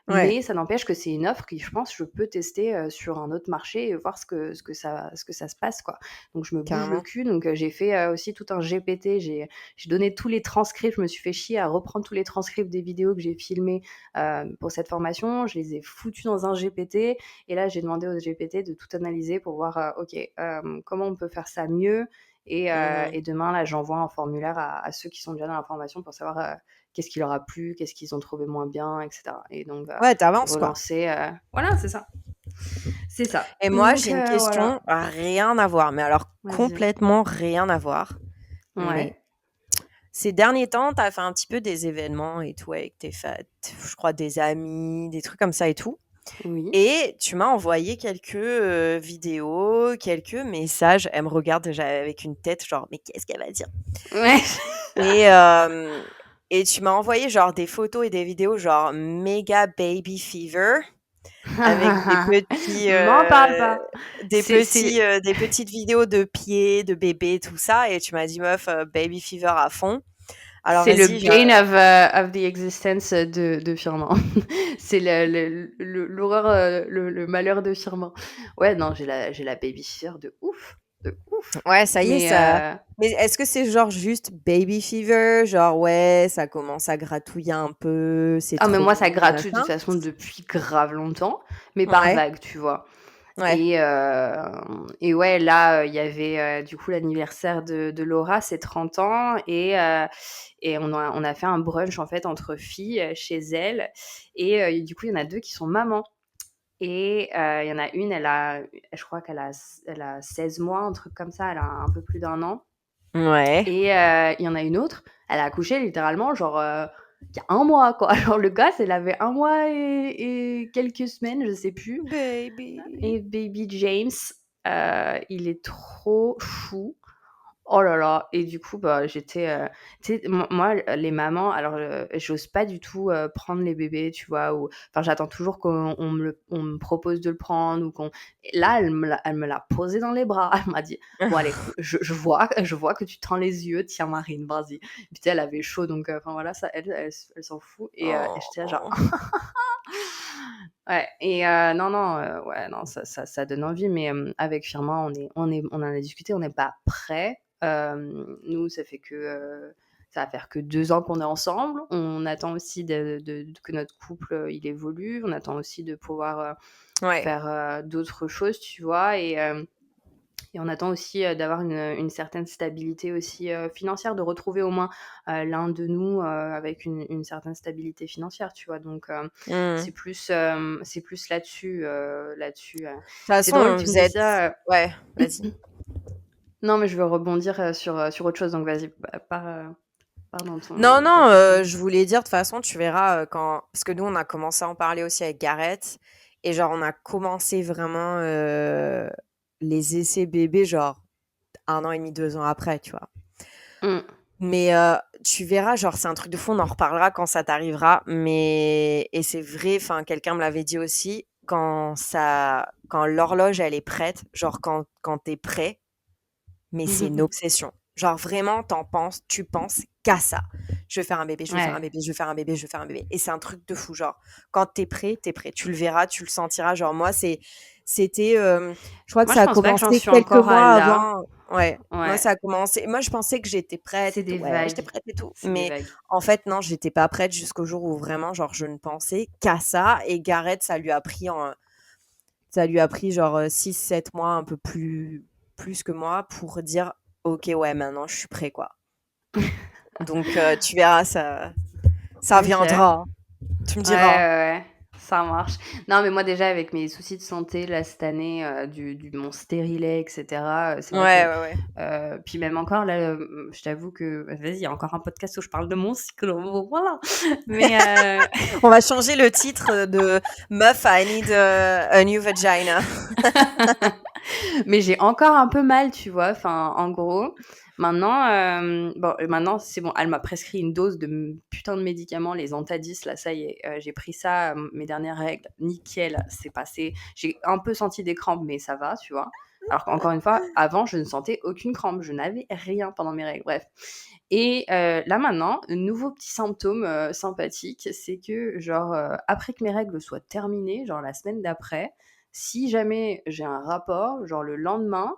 Speaker 2: Ouais,
Speaker 3: Mais ça n'empêche que c'est une offre qui, je pense, je peux tester sur un autre marché et voir ce que ça se passe, quoi. Donc, je me bouge le
Speaker 2: carrément.
Speaker 3: cul. Donc, j'ai fait aussi tout un GPT. J'ai donné tous les transcripts. Je me suis fait chier à reprendre tous les transcripts des vidéos que j'ai filmées pour cette formation. Je les ai foutus dans un GPT. Et là, j'ai demandé au GPT de tout analyser pour voir, OK, comment on peut faire ça mieux.
Speaker 2: Mmh.
Speaker 3: Et demain, là, j'envoie un formulaire à ceux qui sont déjà dans la formation pour savoir qu'est-ce qui leur a plu, qu'est-ce qu'ils ont trouvé moins bien, etc. Et donc,
Speaker 2: Ouais, t'avances quoi.
Speaker 3: relancer. Voilà, c'est ça. C'est ça.
Speaker 2: Et moi,
Speaker 3: Donc,
Speaker 2: j'ai une
Speaker 3: voilà.
Speaker 2: question, rien à voir, mais alors
Speaker 3: Vas-y.
Speaker 2: complètement rien à voir. Mais
Speaker 3: Ouais.
Speaker 2: ces derniers temps, tu as fait un petit peu des événements et tout avec tes fêtes, je crois des amis, des trucs comme ça et tout.
Speaker 3: Oui.
Speaker 2: Et tu m'as envoyé quelques vidéos, quelques messages. Elle me regarde déjà avec une tête genre, mais qu'est-ce qu'elle va dire?
Speaker 3: Ouais.
Speaker 2: Et, euh, et tu m'as envoyé genre des photos et des vidéos genre méga baby fever avec
Speaker 3: M'en parle pas. C'est
Speaker 2: des petites vidéos de pieds, de bébés, tout ça. Et tu m'as dit meuf, baby fever à fond. Alors
Speaker 3: c'est le
Speaker 2: vas-y,
Speaker 3: bane of the existence de Firmin. C'est l'horreur, le malheur de Firmin. Ouais, non, j'ai la baby fever de ouf. De ouf.
Speaker 2: ouais, ça y est,
Speaker 3: Mais
Speaker 2: ça. Mais est-ce que c'est genre juste baby fever, genre ouais, ça commence à gratouiller un peu, c'est
Speaker 3: ah, mais
Speaker 2: trop
Speaker 3: moi, ça
Speaker 2: mignon,
Speaker 3: gratouille de toute
Speaker 2: machin.
Speaker 3: façon depuis grave longtemps, mais par
Speaker 2: Ouais,
Speaker 3: vague, tu vois.
Speaker 2: ouais.
Speaker 3: Et ouais, là, il y avait du coup l'anniversaire de Laura, ses 30 ans, et on a fait un brunch en fait entre filles chez elle. Et du coup, il y en a deux qui sont mamans. Et il y en a une, je crois elle a 16 mois, un truc comme ça, elle a un peu plus d'un an.
Speaker 2: Ouais.
Speaker 3: Et il y en a une autre, elle a accouché littéralement, genre, il y a un mois, quoi. Alors, le gars, elle avait un mois et quelques semaines, je sais plus.
Speaker 2: Baby.
Speaker 3: Et Baby James, il est trop chou. Oh là là. Et du coup, bah, j'étais, tu sais, moi, les mamans, alors, j'ose pas du tout prendre les bébés, tu vois, ou enfin, j'attends toujours on me propose de le prendre ou qu'on. Et là, elle me l'a posé dans les bras. Elle m'a dit, bon, allez, je vois que tu tends les yeux, tiens, Marine, vas-y. Puis, tu sais, elle avait chaud, donc, enfin, voilà, ça, elle s'en fout. Et j'étais là, genre.
Speaker 2: Oh.
Speaker 3: Ouais, et non, non, ouais, non, ça donne envie, mais avec Firmin, on en a discuté, on n'est pas prêts. Nous, ça va faire que 2 ans qu'on est ensemble. On attend aussi que notre couple, il évolue. On attend aussi de pouvoir
Speaker 2: Ouais.
Speaker 3: faire d'autres choses, tu vois. Et on attend aussi d'avoir une certaine stabilité aussi financière, de retrouver au moins l'un de nous avec une certaine stabilité financière, tu vois. Donc,
Speaker 2: Mmh.
Speaker 3: c'est plus là-dessus. Là-dessus.
Speaker 2: De toute
Speaker 3: C'est drôle,
Speaker 2: façon,
Speaker 3: tu me
Speaker 2: vous
Speaker 3: dis
Speaker 2: êtes.
Speaker 3: ça.
Speaker 2: Ouais, vas-y.
Speaker 3: Non, mais je veux rebondir sur autre chose, donc vas-y, pars dans
Speaker 2: Non,
Speaker 3: ta
Speaker 2: non,
Speaker 3: question.
Speaker 2: je voulais dire, de toute façon, tu verras quand. Parce que nous, on a commencé à en parler aussi avec Gareth. Et genre, on a commencé vraiment les essais bébés, genre 1 an et demi, 2 ans après, tu vois.
Speaker 3: Mm.
Speaker 2: Mais tu verras, genre, c'est un truc de fou, on en reparlera quand ça t'arrivera. Et c'est vrai, enfin, quelqu'un me l'avait dit aussi, quand l'horloge, elle est prête, genre, quand t'es prêt, mais c'est une obsession. Genre, vraiment, tu penses qu'à ça. Je vais faire un bébé, je vais faire un bébé, je vais faire un bébé, je vais faire un bébé. Et c'est un truc de fou, genre, quand t'es prêt, t'es prêt. Tu le verras, tu le sentiras. Genre, moi, c'était, je crois que
Speaker 3: Moi,
Speaker 2: ça
Speaker 3: je
Speaker 2: a
Speaker 3: pense pas que j'en
Speaker 2: commencé
Speaker 3: suis
Speaker 2: quelques
Speaker 3: encore
Speaker 2: mois
Speaker 3: à là.
Speaker 2: avant. Ouais, moi,
Speaker 3: Ouais,
Speaker 2: ça a commencé. Moi, je pensais que j'étais prête
Speaker 3: c'est
Speaker 2: et tout.
Speaker 3: des
Speaker 2: Ouais, j'étais
Speaker 3: vagues.
Speaker 2: prête et tout.
Speaker 3: C'est des
Speaker 2: Mais
Speaker 3: vagues.
Speaker 2: en fait, non, j'étais pas prête jusqu'au jour où vraiment, genre, je ne pensais qu'à ça. Et Gareth, ça lui a pris genre 6-7 mois, un peu plus que moi, pour dire, ok, ouais, maintenant, je suis prêt, quoi. Donc, tu verras, ça
Speaker 3: Ok.
Speaker 2: viendra. Tu me
Speaker 3: Ouais,
Speaker 2: diras.
Speaker 3: ouais, ouais, ça marche. Non, mais moi déjà avec mes soucis de santé là cette année, mon stérilet, etc. C'est vrai
Speaker 2: Ouais,
Speaker 3: que,
Speaker 2: ouais, ouais.
Speaker 3: puis même encore là, je t'avoue que, vas-y, il y a encore un podcast où je parle de mon cycle, voilà. Mais
Speaker 2: On va changer le titre de Meuf, I need a new vagina.
Speaker 3: mais j'ai encore un peu mal, tu vois. Enfin, en gros, maintenant c'est bon. Elle m'a prescrit une dose de putain de médicaments, les Antadis. Là, ça y est, j'ai pris ça. Mes dernières règles, nickel, c'est passé. J'ai un peu senti des crampes, mais ça va, tu vois. Alors qu'encore une fois, avant, je ne sentais aucune crampe. Je n'avais rien pendant mes règles. Bref. Et là maintenant, nouveau petit symptôme sympathique, c'est que genre après que mes règles soient terminées, genre la semaine d'après, si jamais j'ai un rapport, genre le lendemain,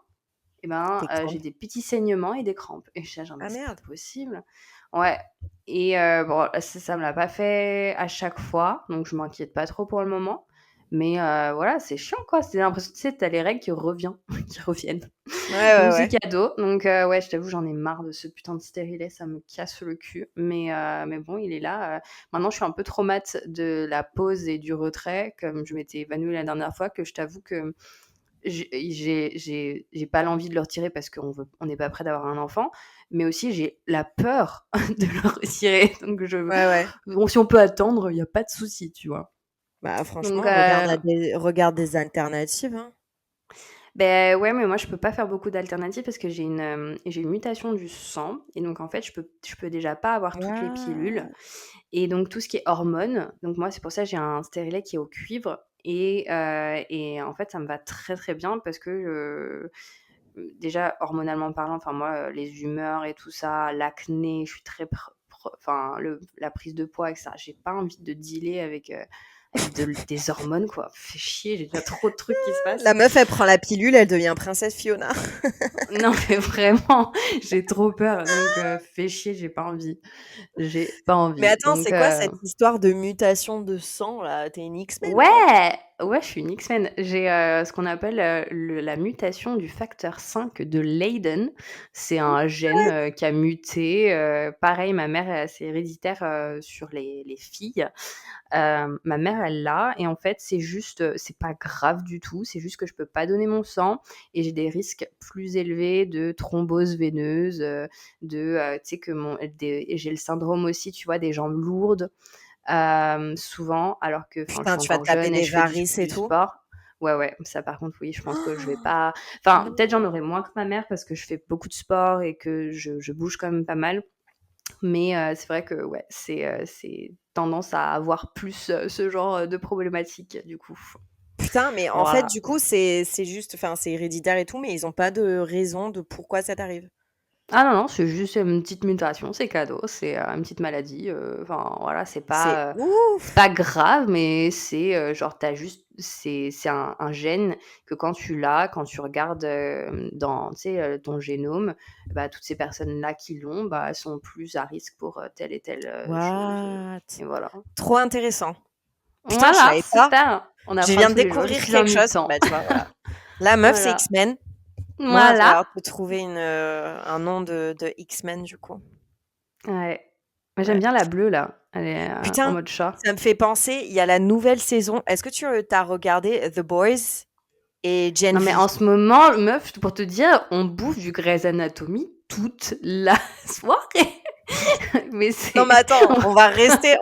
Speaker 3: eh ben,
Speaker 2: Tes
Speaker 3: j'ai
Speaker 2: crampes.
Speaker 3: des petits saignements et des crampes. Et je suis là genre: «Mais
Speaker 2: Ah
Speaker 3: c'est pas
Speaker 2: merde.
Speaker 3: possible». Ouais. Et bon, ça me l'a pas fait à chaque fois, donc je m'inquiète pas trop pour le moment. Mais voilà, c'est chiant quoi, c'est l'impression, tu sais, tu les règles qui qui reviennent.
Speaker 2: Ouais, ouais,
Speaker 3: Donc c'est
Speaker 2: ouais.
Speaker 3: cadeau. Donc ouais, je t'avoue, j'en ai marre de ce putain de stérilet, ça me casse le cul. Mais bon, il est là. Maintenant, je suis un peu traumate de la pause et du retrait, comme je m'étais évanouie la dernière fois, que je t'avoue que j'ai pas l'envie de le retirer parce on n'est pas prêt d'avoir un enfant, mais aussi j'ai la peur de le retirer. Donc
Speaker 2: Ouais, ouais.
Speaker 3: bon, si on peut attendre, il y a pas de souci, tu vois.
Speaker 2: Bah,
Speaker 3: Donc
Speaker 2: franchement, regarde des alternatives, hein.
Speaker 3: ben ouais, mais moi je peux pas faire beaucoup d'alternatives parce que j'ai une mutation du sang et donc en fait je peux déjà pas avoir toutes les pilules
Speaker 2: What?
Speaker 3: et donc tout ce qui est hormones. Donc moi c'est pour ça que j'ai un stérilet qui est au cuivre et en fait ça me va très très bien parce que déjà hormonalement parlant, enfin moi les humeurs et tout ça, l'acné, je suis très enfin la prise de poids, etc. J'ai pas envie de dealer avec des hormones quoi. Fait chier, j'ai déjà trop de trucs qui se passent.
Speaker 2: La meuf, elle prend la pilule, elle devient princesse Fiona.
Speaker 3: Non, mais vraiment, j'ai trop peur, donc fais chier, j'ai pas envie. J'ai pas
Speaker 2: Mais
Speaker 3: envie,
Speaker 2: attends,
Speaker 3: donc
Speaker 2: c'est quoi cette histoire de mutation de sang, là? T'es une X-Men, toi?
Speaker 3: ouais! Ouais, je suis une X-Men. J'ai, ce qu'on appelle, la mutation du facteur 5 de Leiden. C'est un gène, qui a muté, pareil, ma mère, c'est héréditaire, sur les filles. Ma mère, elle l'a et en fait, c'est juste, c'est pas grave du tout, c'est juste que je peux pas donner mon sang et j'ai des risques plus élevés de thrombose veineuse, tu sais que j'ai le syndrome aussi, tu vois, des jambes lourdes, souvent alors que enfin, je
Speaker 2: Putain,
Speaker 3: suis
Speaker 2: tu vas
Speaker 3: encore
Speaker 2: te taper
Speaker 3: jeune et
Speaker 2: des
Speaker 3: je fais
Speaker 2: varices et
Speaker 3: du
Speaker 2: tout?
Speaker 3: sport. Ouais, ouais, ça par contre, oui, je pense que je vais pas enfin, peut-être j'en
Speaker 2: Non.
Speaker 3: aurai moins que ma mère parce que je fais beaucoup de sport et que je bouge quand même pas mal. Mais c'est vrai que ouais, c'est tendance à avoir plus, ce genre, de problématique du coup.
Speaker 2: Putain, mais en fait,
Speaker 3: Voilà.
Speaker 2: du coup, c'est juste, enfin, c'est héréditaire et tout, mais ils ont pas de raison de pourquoi ça t'arrive.
Speaker 3: Ah non, non, c'est juste une petite mutation, c'est cadeau, c'est, une petite maladie, enfin voilà,
Speaker 2: C'est
Speaker 3: c'est
Speaker 2: ouf!
Speaker 3: pas grave, mais c'est, genre tu juste c'est un gène que quand tu l'as, quand tu regardes, dans tu sais, ton génome, bah, toutes ces personnes-là qui l'ont, bah, elles sont plus à risque pour, telle et telle, chose,
Speaker 2: What?
Speaker 3: et voilà.
Speaker 2: Trop intéressant. Putain, je
Speaker 3: Voilà,
Speaker 2: savais pas.
Speaker 3: super, on
Speaker 2: Je
Speaker 3: apprend
Speaker 2: viens de
Speaker 3: tous les jours, je
Speaker 2: découvrir
Speaker 3: suis un
Speaker 2: quelque chose.
Speaker 3: mutant.
Speaker 2: Bah, tu vois, voilà. La meuf, c'est
Speaker 3: Voilà.
Speaker 2: X-Men. Moi, il va
Speaker 3: Voilà.
Speaker 2: falloir te trouver un nom de X-Men, du coup.
Speaker 3: Ouais. Moi, j'aime
Speaker 2: Ouais.
Speaker 3: bien la bleue là, elle est, en
Speaker 2: Putain,
Speaker 3: mode chat.
Speaker 2: ça me fait penser, il y a la nouvelle saison. Est-ce que tu as regardé The Boys et Gen
Speaker 3: Non mais
Speaker 2: V?
Speaker 3: en ce moment, meuf, pour te dire, on bouffe du Grey's Anatomy toute la soirée. Mais
Speaker 2: Non,
Speaker 3: c'est
Speaker 2: mais attends, on va rester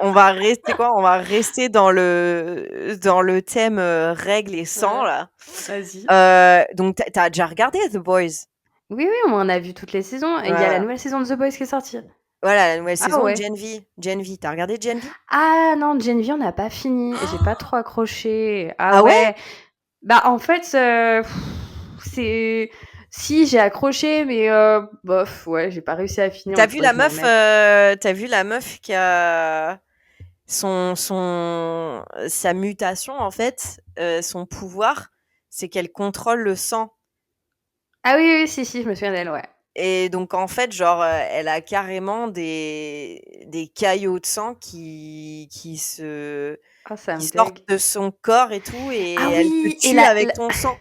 Speaker 2: quoi? On va rester dans le thème règles et sang,
Speaker 3: ouais,
Speaker 2: là.
Speaker 3: vas-y.
Speaker 2: Donc, t'as déjà regardé The Boys?
Speaker 3: Oui, on en a vu toutes les saisons. Et il y a la nouvelle saison de The Boys qui est sortie.
Speaker 2: Voilà, la nouvelle saison
Speaker 3: ouais.
Speaker 2: Gen V. Gen V, t'as regardé Gen V?
Speaker 3: Ah non, Gen V, on n'a pas fini. J'ai pas trop accroché.
Speaker 2: Ah ouais?
Speaker 3: Bah en fait, c'est... Si, j'ai accroché, mais bof, ouais, j'ai pas réussi à finir.
Speaker 2: T'as vu la meuf qui a sa mutation en fait, son pouvoir, c'est qu'elle contrôle le sang.
Speaker 3: Ah oui, si, je me souviens d'elle, ouais.
Speaker 2: Et donc en fait, genre, elle a carrément des caillots de sang qui sortent de son corps et tout, et elle te tue avec ton sang.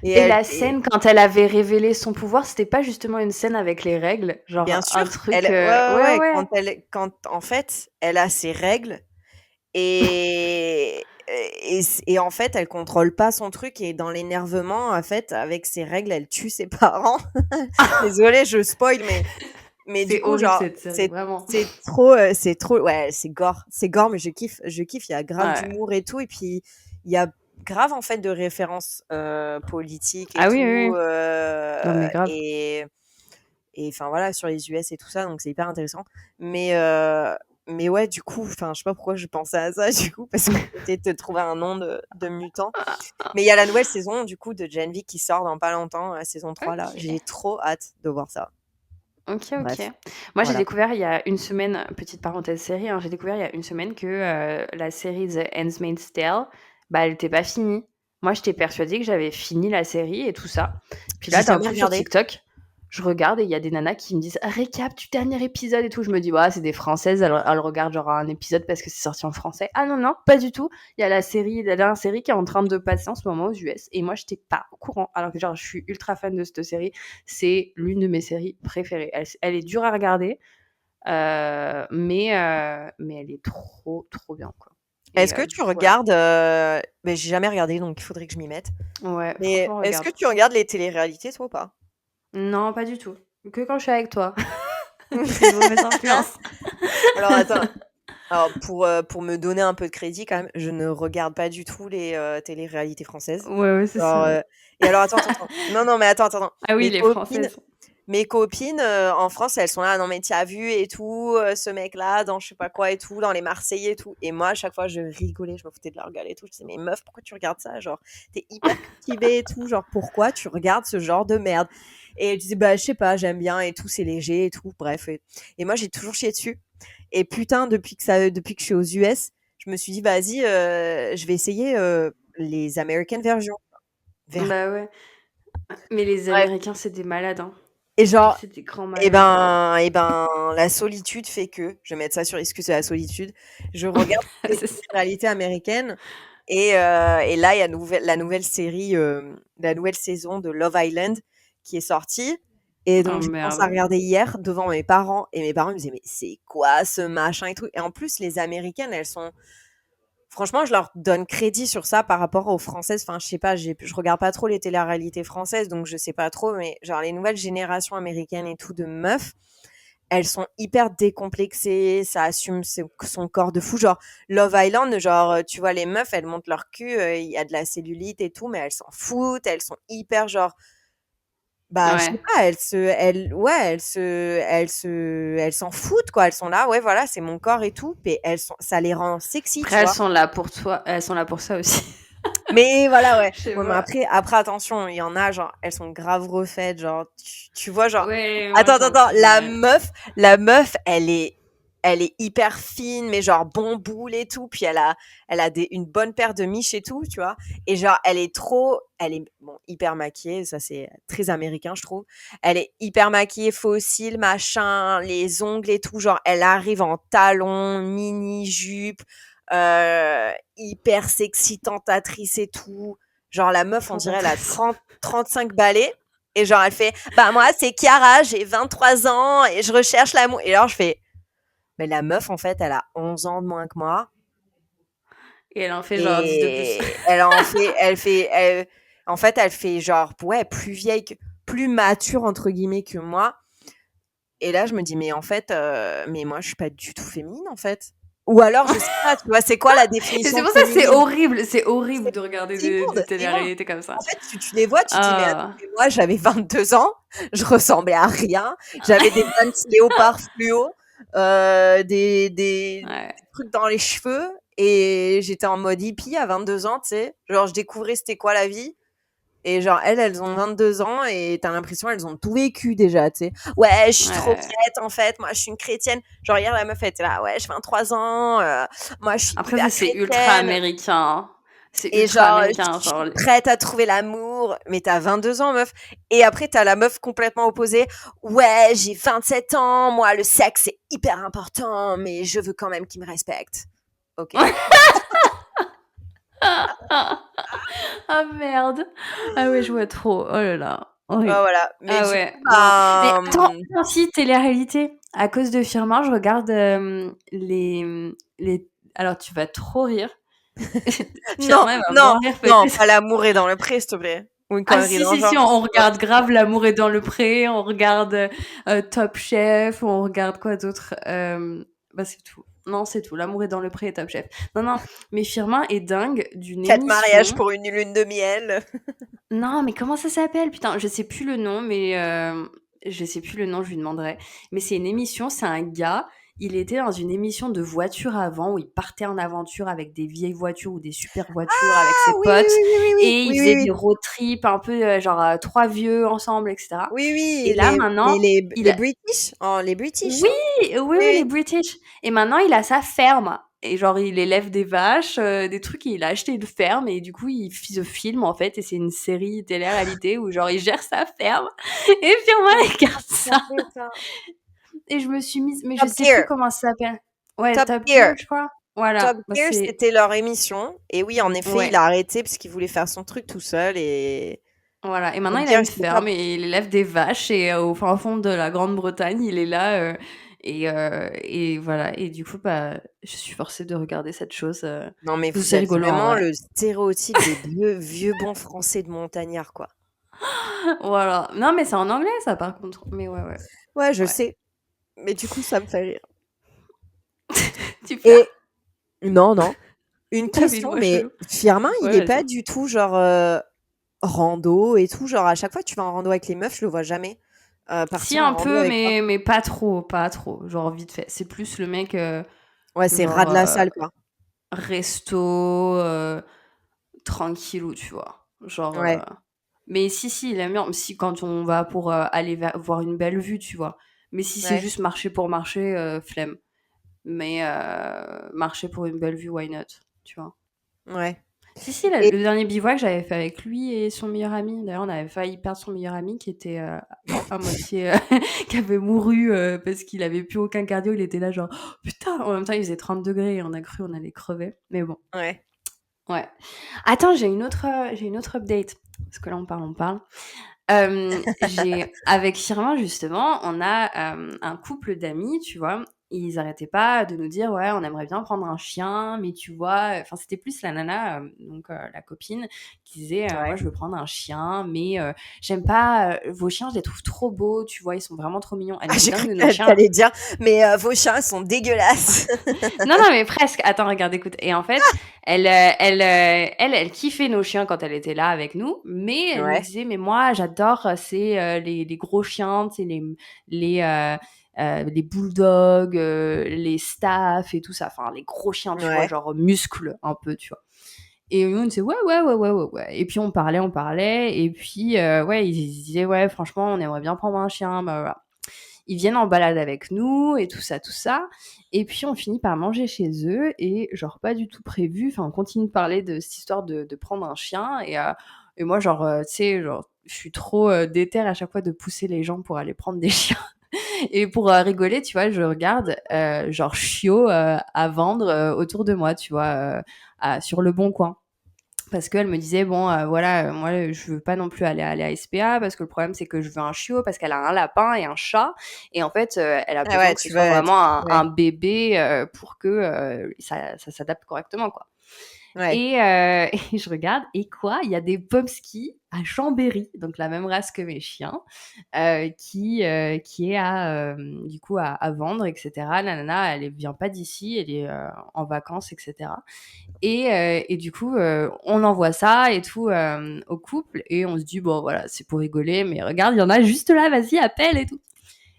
Speaker 3: Et la scène quand elle avait révélé son pouvoir, c'était pas justement une scène avec les règles, genre
Speaker 2: bien sûr,
Speaker 3: un truc.
Speaker 2: ouais. Quand en fait, elle a ses règles et en fait, elle contrôle pas son truc, et dans l'énervement, en fait, avec ses règles, elle tue ses parents. Désolée, je spoil, mais du
Speaker 3: C'est
Speaker 2: coup,
Speaker 3: horrible
Speaker 2: genre,
Speaker 3: cette série, vraiment.
Speaker 2: c'est trop, ouais, c'est gore, mais je kiffe, il y a grave d'humour et tout, et puis il y a grave en fait de références politiques et
Speaker 3: Ah
Speaker 2: tout,
Speaker 3: oui. Non mais grave.
Speaker 2: et enfin voilà, sur les US et tout ça, donc c'est hyper intéressant. Mais ouais, du coup, enfin, je sais pas pourquoi je pensais à ça, du coup, parce que j'essayais de trouver un nom de mutant. Mais il y a la nouvelle saison, du coup, de Gen V qui sort dans pas longtemps, la saison 3, là. J'ai trop hâte de voir ça.
Speaker 3: Ok.
Speaker 2: Bref,
Speaker 3: Moi, j'ai
Speaker 2: voilà.
Speaker 3: découvert il y a une semaine, petite parenthèse série, j'ai découvert il y a une semaine que la série The Handmaid's Tale, bah, elle était pas finie. Moi, j'étais persuadée que j'avais fini la série et tout ça. Puis là,
Speaker 2: J'ai
Speaker 3: d'un
Speaker 2: jamais
Speaker 3: coup, sur
Speaker 2: regardé.
Speaker 3: TikTok, je regarde et il y a des nanas qui me disent récap du dernier épisode et tout. Je me dis, ouais, c'est des Françaises, elles regardent genre un épisode parce que c'est sorti en français. Ah non, pas du tout. Il y a la dernière série qui est en train de passer en ce moment aux US et moi, j'étais pas au courant. Alors que genre, je suis ultra fan de cette série. C'est l'une de mes séries préférées. Elle est dure à regarder, mais elle est trop bien, quoi.
Speaker 2: Est-ce que tu regardes mais j'ai jamais regardé, donc il faudrait que je m'y mette.
Speaker 3: Ouais,
Speaker 2: Mais
Speaker 3: franchement,
Speaker 2: est-ce
Speaker 3: regarde.
Speaker 2: que tu regardes les téléréalités, toi, ou pas?
Speaker 3: Non, pas du tout. Que quand je suis avec toi. C'est une mauvaise influence.
Speaker 2: Alors attends. Alors pour me donner un peu de crédit quand même, je ne regarde pas du tout les téléréalités françaises.
Speaker 3: Ouais, c'est ça.
Speaker 2: Et alors attends. Non, mais attends.
Speaker 3: Ah oui, les Françaises.
Speaker 2: Mes copines en France, elles sont là, non mais tu as vu et tout, ce mec-là dans je sais pas quoi et tout, dans les Marseillais et tout. Et moi, à chaque fois, je rigolais, je me foutais de leur gueule et tout. Je disais, mais meuf, pourquoi tu regardes ça? Genre, t'es hyper cultivée et tout. Genre, pourquoi tu regardes ce genre de merde? Et je disais, bah, je sais pas, j'aime bien et tout, c'est léger et tout. Bref. Et moi, j'ai toujours chié dessus. Et putain, depuis que je suis aux US, je me suis dit, vas-y, je vais essayer les American versions.
Speaker 3: Bah ouais. Mais les
Speaker 2: Bref.
Speaker 3: Américains, c'est des malades, hein.
Speaker 2: Et genre,
Speaker 3: C'est des grands
Speaker 2: et
Speaker 3: malades.
Speaker 2: ben, la solitude fait que, je vais mettre ça sur Excuse de la solitude, je regarde les réalités américaines, et là, il y a la nouvelle série, la nouvelle saison de Love Island qui est sortie. Et donc, j'ai commencé à regarder hier devant mes parents, et mes parents me disaient, mais c'est quoi ce machin et tout? Et en plus, les Américaines, elles sont, franchement, je leur donne crédit sur ça par rapport aux Françaises. Enfin, je sais pas, je regarde pas trop les télé-réalités françaises, donc je sais pas trop, mais genre les nouvelles générations américaines et tout de meufs, elles sont hyper décomplexées, ça assume son corps de fou. Genre, Love Island, genre, tu vois, les meufs, elles montent leur cul, il y a de la cellulite et tout, mais elles s'en foutent, elles sont hyper, genre, bah, je sais pas, elles s'en foutent, quoi. Elles sont là, ouais, voilà, c'est mon corps et tout, et ça les rend sexy,
Speaker 3: Après,
Speaker 2: tu
Speaker 3: elles
Speaker 2: vois.
Speaker 3: sont là pour toi, elles sont là pour ça aussi.
Speaker 2: Mais voilà, ouais.
Speaker 3: Je sais
Speaker 2: Ouais, mais
Speaker 3: pas.
Speaker 2: après, attention, il y en a, genre, elles sont grave refaites, genre, tu vois, genre.
Speaker 3: Ouais,
Speaker 2: Attends,
Speaker 3: moi, j'en suis
Speaker 2: la meuf, elle est hyper fine, mais genre bon boule et tout, puis elle a une bonne paire de miches et tout, tu vois. Et genre, elle est bon, hyper maquillée, ça c'est très américain, je trouve. Elle est hyper maquillée, faux cils, machin, les ongles et tout, genre, elle arrive en talons, mini-jupe, hyper sexy, tentatrice et tout. Genre, la meuf, on dirait, elle a 35 balais. Et genre, elle fait, bah, moi, c'est Chiara, j'ai 23 ans et je recherche l'amour. Et alors, je fais, mais la meuf, en fait, elle a 11 ans de moins que moi.
Speaker 3: Et elle en fait genre 10 de plus.
Speaker 2: En fait, elle fait genre, ouais, plus vieille, plus mature, entre guillemets, que moi. Et là, je me dis, mais en fait, mais moi, je suis pas du tout féminine, en fait. Ou alors, je sais pas, tu vois, c'est quoi la
Speaker 3: Et
Speaker 2: définition
Speaker 3: c'est
Speaker 2: de
Speaker 3: pour ça que c'est
Speaker 2: féminine?
Speaker 3: horrible de regarder
Speaker 2: C'est
Speaker 3: des
Speaker 2: immonde, c'est immonde.
Speaker 3: télé-réalités comme ça.
Speaker 2: En fait, tu les vois, tu te dis: «Mais attends,
Speaker 3: Ah.
Speaker 2: mais moi, j'avais 22 ans, je ressemblais à rien, j'avais des panties léopard fluo, des
Speaker 3: Ouais.
Speaker 2: trucs dans les cheveux et j'étais en mode hippie à 22 ans», tu sais? Genre, je découvrais c'était quoi la vie et genre elles ont 22 ans et tu as l'impression elles ont tout vécu déjà, tu sais? «Ouais, je suis trop
Speaker 3: Ouais.
Speaker 2: prête en fait, moi, je suis une chrétienne». Genre hier, la meuf, elle était là: «Ouais, j'ai 23 ans, moi, je suis
Speaker 3: Après,
Speaker 2: hyper
Speaker 3: ça, c'est ultra
Speaker 2: chrétienne».
Speaker 3: américain, hein. C'est
Speaker 2: Et
Speaker 3: ultra
Speaker 2: genre,
Speaker 3: américain,
Speaker 2: je suis
Speaker 3: genre
Speaker 2: prête à trouver l'amour, mais t'as 22 ans, meuf. Et après, t'as la meuf complètement opposée. Ouais, j'ai 27 ans, moi, le sexe, c'est hyper important, mais je veux quand même qu'il me respecte. Ok.
Speaker 3: Ah merde! Ah ouais, je vois trop. Oh là là. Oui.
Speaker 2: Voilà. Mais
Speaker 3: Ah
Speaker 2: du
Speaker 3: ouais,
Speaker 2: coup,
Speaker 3: non. Mais attends, si, télé-réalité. À cause de Firmin, je regarde les. Alors, tu vas trop rire.
Speaker 2: non,
Speaker 3: Firmin, il va
Speaker 2: non,
Speaker 3: mourir
Speaker 2: non,
Speaker 3: peut-être.
Speaker 2: pas l'amour est dans le pré, s'il te plaît. Ou une
Speaker 3: Ah
Speaker 2: connerie
Speaker 3: si,
Speaker 2: dans le
Speaker 3: si, si,
Speaker 2: genre.
Speaker 3: on regarde grave L'amour est dans le pré, on regarde Top Chef, on regarde quoi d'autre Bah c'est tout. Non, c'est tout. L'amour est dans le pré et Top Chef. Non, non, mais Firmin est dingue d'une
Speaker 2: 4 mariages
Speaker 3: émission.
Speaker 2: pour une lune de miel.
Speaker 3: Non, mais comment ça s'appelle? Putain, je sais plus le nom, mais je sais plus le nom, je lui demanderai. Mais c'est une émission, c'est un gars. Il était dans une émission de voiture avant où il partait en aventure avec des vieilles voitures ou des super voitures avec
Speaker 2: Ah
Speaker 3: ses
Speaker 2: oui, oui,
Speaker 3: potes
Speaker 2: oui, oui, oui,
Speaker 3: et il
Speaker 2: oui,
Speaker 3: faisait
Speaker 2: oui,
Speaker 3: des
Speaker 2: oui.
Speaker 3: road trips un peu genre trois vieux ensemble, etc.
Speaker 2: Oui,
Speaker 3: Et
Speaker 2: oui,
Speaker 3: là maintenant, il
Speaker 2: les
Speaker 3: a
Speaker 2: British. Oh, les British,
Speaker 3: oui,
Speaker 2: hein.
Speaker 3: oui, oui,
Speaker 2: Oui,
Speaker 3: les
Speaker 2: oui.
Speaker 3: British. Et maintenant, il a sa ferme. Et genre, il élève des vaches, des trucs, et il a acheté une ferme, et du coup, il se filme, en fait, et c'est une série télé-réalité où, genre, il gère sa ferme. Et puis, moi,
Speaker 2: Comment
Speaker 3: il regarde
Speaker 2: ça
Speaker 3: ça.
Speaker 2: s'appelle, ça?
Speaker 3: Et je me suis mise, mais je
Speaker 2: Top
Speaker 3: sais plus
Speaker 2: Gear.
Speaker 3: comment ça s'appelle. Ouais,
Speaker 2: Top
Speaker 3: Top Gear,
Speaker 2: Gear.
Speaker 3: je crois.
Speaker 2: Top
Speaker 3: Voilà. Bah,
Speaker 2: Gear,
Speaker 3: c'est,
Speaker 2: c'était leur émission. Et oui, en effet, il
Speaker 3: ouais.
Speaker 2: a arrêté parce qu'il voulait faire son truc tout seul. Et
Speaker 3: Voilà. Et maintenant,
Speaker 2: Top
Speaker 3: il a
Speaker 2: Gear,
Speaker 3: une
Speaker 2: c'était top.
Speaker 3: ferme et il élève des vaches. Et au fin fond de la Grande-Bretagne, il est là. Et voilà. Et du coup, bah, je suis forcée de regarder cette chose.
Speaker 2: Non, mais
Speaker 3: Parce que
Speaker 2: vous
Speaker 3: c'est
Speaker 2: êtes
Speaker 3: rigolo en
Speaker 2: vraiment
Speaker 3: vrai.
Speaker 2: le stéréotype des vieux bons français de montagnards, quoi.
Speaker 3: Voilà. Non, mais c'est en anglais, ça, par contre. Mais ouais, ouais.
Speaker 2: Ouais, je
Speaker 3: Ouais.
Speaker 2: sais. Mais du coup, ça me fait rire.
Speaker 3: Tu pleures?
Speaker 2: Et non, non. Une
Speaker 3: T'as vu une
Speaker 2: question,
Speaker 3: voix
Speaker 2: mais
Speaker 3: chelou.
Speaker 2: Firmin, il
Speaker 3: Ouais,
Speaker 2: est pas
Speaker 3: vas-y.
Speaker 2: du tout genre rando et tout. Genre, à chaque fois que tu vas en rando avec les meufs, je le vois jamais
Speaker 3: Si,
Speaker 2: partir en
Speaker 3: un
Speaker 2: rando
Speaker 3: peu,
Speaker 2: avec toi.
Speaker 3: mais pas trop, pas trop. Genre, vite fait. C'est plus le mec,
Speaker 2: Ouais, c'est ras
Speaker 3: genre,
Speaker 2: de la salle, quoi.
Speaker 3: resto, tranquillou, tu vois. Genre,
Speaker 2: Ouais.
Speaker 3: mais si, il aime bien. Si, quand on va pour aller voir une belle vue, tu vois. Mais si c'est
Speaker 2: Ouais.
Speaker 3: juste marcher pour marcher, flemme. Mais marcher pour une belle vue, why not, tu vois.
Speaker 2: Ouais.
Speaker 3: Si,
Speaker 2: Et
Speaker 3: le dernier bivouac, j'avais fait avec lui et son meilleur ami. D'ailleurs, on avait failli perdre son meilleur ami qui était à moitié, qui avait mouru parce qu'il avait plus aucun cardio. Il était là, genre, oh, putain! En même temps, il faisait 30 degrés et on a cru on allait crever. Mais bon,
Speaker 2: ouais.
Speaker 3: ouais. Attends, j'ai une autre update. Parce que là, on parle. Avec Firmin, justement, on a un couple d'amis, tu vois. Ils arrêtaient pas de nous dire, ouais, on aimerait bien prendre un chien, mais tu vois, enfin, c'était plus la nana, donc la copine, qui disait, moi,
Speaker 2: Ouais.
Speaker 3: je veux prendre un chien, mais j'aime pas vos chiens, je les trouve trop beaux, tu vois, ils sont vraiment trop mignons. Elle
Speaker 2: Ah,
Speaker 3: était
Speaker 2: j'ai
Speaker 3: dingue
Speaker 2: cru
Speaker 3: de nos
Speaker 2: que
Speaker 3: chiens.
Speaker 2: t'allais dire, mais vos chiens sont dégueulasses.
Speaker 3: Non, non, mais presque. Attends, regarde, écoute. Et en fait, elle kiffait nos chiens quand elle était là avec nous, mais elle nous
Speaker 2: Ouais.
Speaker 3: disait, mais moi, j'adore, c'est les gros chiens, c'est les, les bulldogs, les staffs et tout ça. Enfin, les gros chiens, tu vois,
Speaker 2: Ouais.
Speaker 3: genre muscles un peu, tu vois. Et nous, on disait, ouais. Et puis, on parlait. Et puis, ouais, ils disaient, ouais, franchement, on aimerait bien prendre un chien. Bah, voilà. Ils viennent en balade avec nous et tout ça, tout ça. Et puis, on finit par manger chez eux et genre pas du tout prévu. Enfin, on continue de parler de cette histoire de prendre un chien. Et moi, genre, tu sais, genre, je suis trop déter à chaque fois de pousser les gens pour aller prendre des chiens. Et pour rigoler, tu vois, je regarde genre chiot à vendre autour de moi, tu vois, sur le bon coin. Parce qu'elle me disait, bon, voilà, moi, je veux pas non plus aller à SPA parce que le problème, c'est que je veux un chiot parce qu'elle a un lapin et un chat. Et en fait, elle a
Speaker 2: Ah
Speaker 3: besoin
Speaker 2: ouais,
Speaker 3: que ce
Speaker 2: tu
Speaker 3: soit
Speaker 2: vas être.
Speaker 3: vraiment
Speaker 2: Ouais.
Speaker 3: un bébé pour que ça s'adapte correctement, quoi.
Speaker 2: Ouais.
Speaker 3: Et je regarde, et quoi? Il y a des pomskis à Chambéry, donc la même race que mes chiens, qui est du coup à vendre, etc. La nana, elle vient pas d'ici, elle est en vacances, etc. Et du coup, on envoie ça et tout au couple, et on se dit, bon, voilà, c'est pour rigoler, mais regarde, il y en a juste là, vas-y, appelle et tout.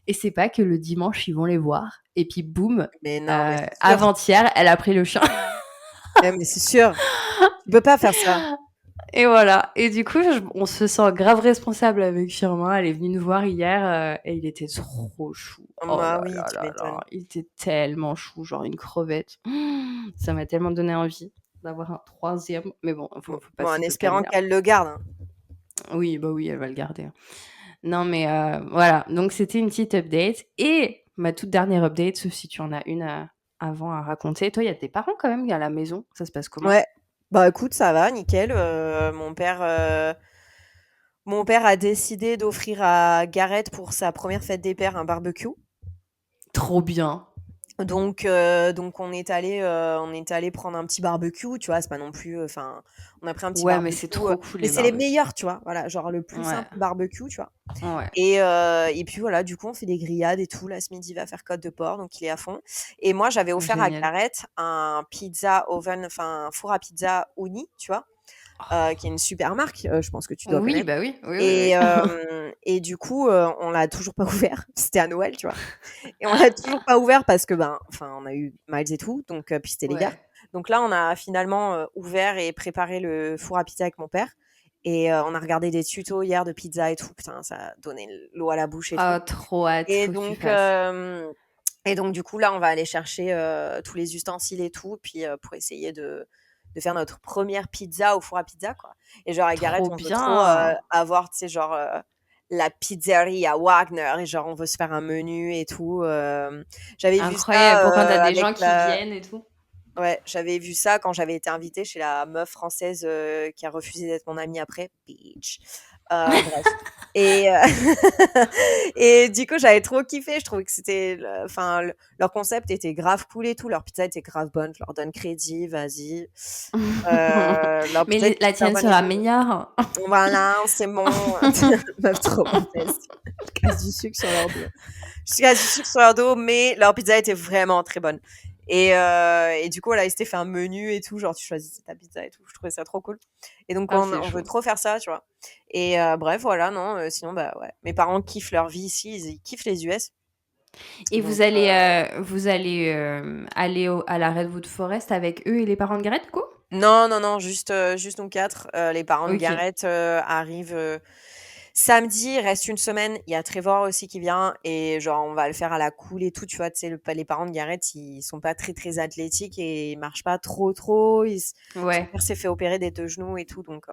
Speaker 3: Et c'est pas que le dimanche, ils vont les voir. Et puis, boum,
Speaker 2: Mais non, mais c'est sûr.
Speaker 3: avant-hier, elle a pris le chien.
Speaker 2: Mais c'est sûr. Tu peux pas faire ça.
Speaker 3: Et voilà. Et du coup, on se sent grave responsable avec Firmin. Elle est venue nous voir hier et il était trop chou. Oh
Speaker 2: Bah
Speaker 3: là
Speaker 2: oui,
Speaker 3: là
Speaker 2: tu
Speaker 3: là
Speaker 2: m'étonnes.
Speaker 3: là. Il était tellement chou, genre une crevette. Ça m'a tellement donné envie d'avoir un troisième. Mais bon, faut pas
Speaker 2: Bon, en
Speaker 3: citer
Speaker 2: espérant
Speaker 3: Camilla.
Speaker 2: qu'elle le garde. Hein.
Speaker 3: Oui, bah oui, elle va le garder. Non, mais voilà. Donc, c'était une petite update. Et ma toute dernière update, sauf si tu en as une avant à raconter. Toi, il y a tes parents quand même à la maison. Ça se passe comment?
Speaker 2: Ouais. Bah écoute, ça va, nickel. Mon père a décidé d'offrir à Gareth pour sa première fête des pères un barbecue.
Speaker 3: Trop bien.
Speaker 2: Donc on est allé prendre un petit barbecue, tu vois, c'est pas non plus enfin, on a pris un petit
Speaker 3: Ouais, mais
Speaker 2: barbecue,
Speaker 3: c'est trop cool
Speaker 2: mais
Speaker 3: les
Speaker 2: c'est les
Speaker 3: barbecues.
Speaker 2: meilleurs, tu vois? Voilà, genre le plus
Speaker 3: Ouais,
Speaker 2: simple barbecue, tu vois?
Speaker 3: ouais.
Speaker 2: Et puis voilà, du coup, on fait des grillades et tout. Là, ce midi, il va faire côte de porc, donc il est à fond. Et moi, j'avais offert à
Speaker 3: Génial.
Speaker 2: Gareth un pizza oven, enfin un four à pizza Ouni, tu vois? Qui est une super marque, je pense que tu dois
Speaker 3: Oui,
Speaker 2: connaître.
Speaker 3: bah oui, oui, oui,
Speaker 2: Et,
Speaker 3: oui.
Speaker 2: et du coup, on l'a toujours pas ouvert. C'était à Noël, tu vois. Et on l'a toujours pas ouvert parce que, ben, enfin, on a eu Miles et tout, donc puis c'était les gars.
Speaker 3: Ouais.
Speaker 2: Donc là, on a finalement ouvert et préparé le four à pizza avec mon père. Et on a regardé des tutos hier de pizza et tout. Putain, ça a donné l'eau à la bouche et tout.
Speaker 3: Ah, trop hâte,
Speaker 2: Et
Speaker 3: faut que tu
Speaker 2: donc,
Speaker 3: fasses.
Speaker 2: du coup, là, on va aller chercher tous les ustensiles et tout, puis pour essayer de faire notre première pizza au four à pizza, quoi. Et genre, à Gareth,
Speaker 3: Trop
Speaker 2: on veut trop
Speaker 3: bien.
Speaker 2: avoir, tu sais, genre, la pizzeria à Wagner, et genre, on veut se faire un menu et tout. J'avais vu
Speaker 3: Incroyable.
Speaker 2: ça
Speaker 3: Pour quand t'as des
Speaker 2: avec
Speaker 3: gens qui
Speaker 2: la...
Speaker 3: viennent et tout.
Speaker 2: Ouais, j'avais vu ça quand j'avais été invitée chez la meuf française qui a refusé d'être mon amie après. Bitch. Bref. Et, et du coup, j'avais trop kiffé. Je trouvais que c'était, enfin, leur concept était grave cool et tout. Leur pizza était grave bonne. Je leur donne crédit, vas-y. Leur
Speaker 3: Mais
Speaker 2: pizza était
Speaker 3: la
Speaker 2: super
Speaker 3: tienne
Speaker 2: bonne et
Speaker 3: sera
Speaker 2: tout.
Speaker 3: meilleure.
Speaker 2: Voilà, c'est bon. Meuf trop mauvaise. Je casse du sucre sur leur dos. Je casse du sucre sur leur dos, mais leur pizza était vraiment très bonne. Et du coup, voilà, ils s'étaient fait un menu et tout, genre tu choisissais ta pizza et tout. Je trouvais ça trop cool. Et donc,
Speaker 3: Ah, c'est
Speaker 2: on veut
Speaker 3: chaud.
Speaker 2: trop faire ça, tu vois. Et bref, voilà, non, sinon, bah ouais. Mes parents kiffent leur vie ici, ils kiffent les US.
Speaker 3: Et
Speaker 2: Donc,
Speaker 3: vous allez aller à la Redwood Forest avec eux et les parents de Gareth, du coup?
Speaker 2: non, non, non, juste nous quatre. Les parents de
Speaker 3: Ok.
Speaker 2: Gareth arrivent samedi, il reste une semaine. Il y a Trevor aussi qui vient et genre on va le faire à la cool et tout. Tu vois, tu sais, les parents de Gareth, ils sont pas très très athlétiques et ils marchent pas trop trop. Son
Speaker 3: Ouais.
Speaker 2: père s'est fait opérer des deux genoux et tout, donc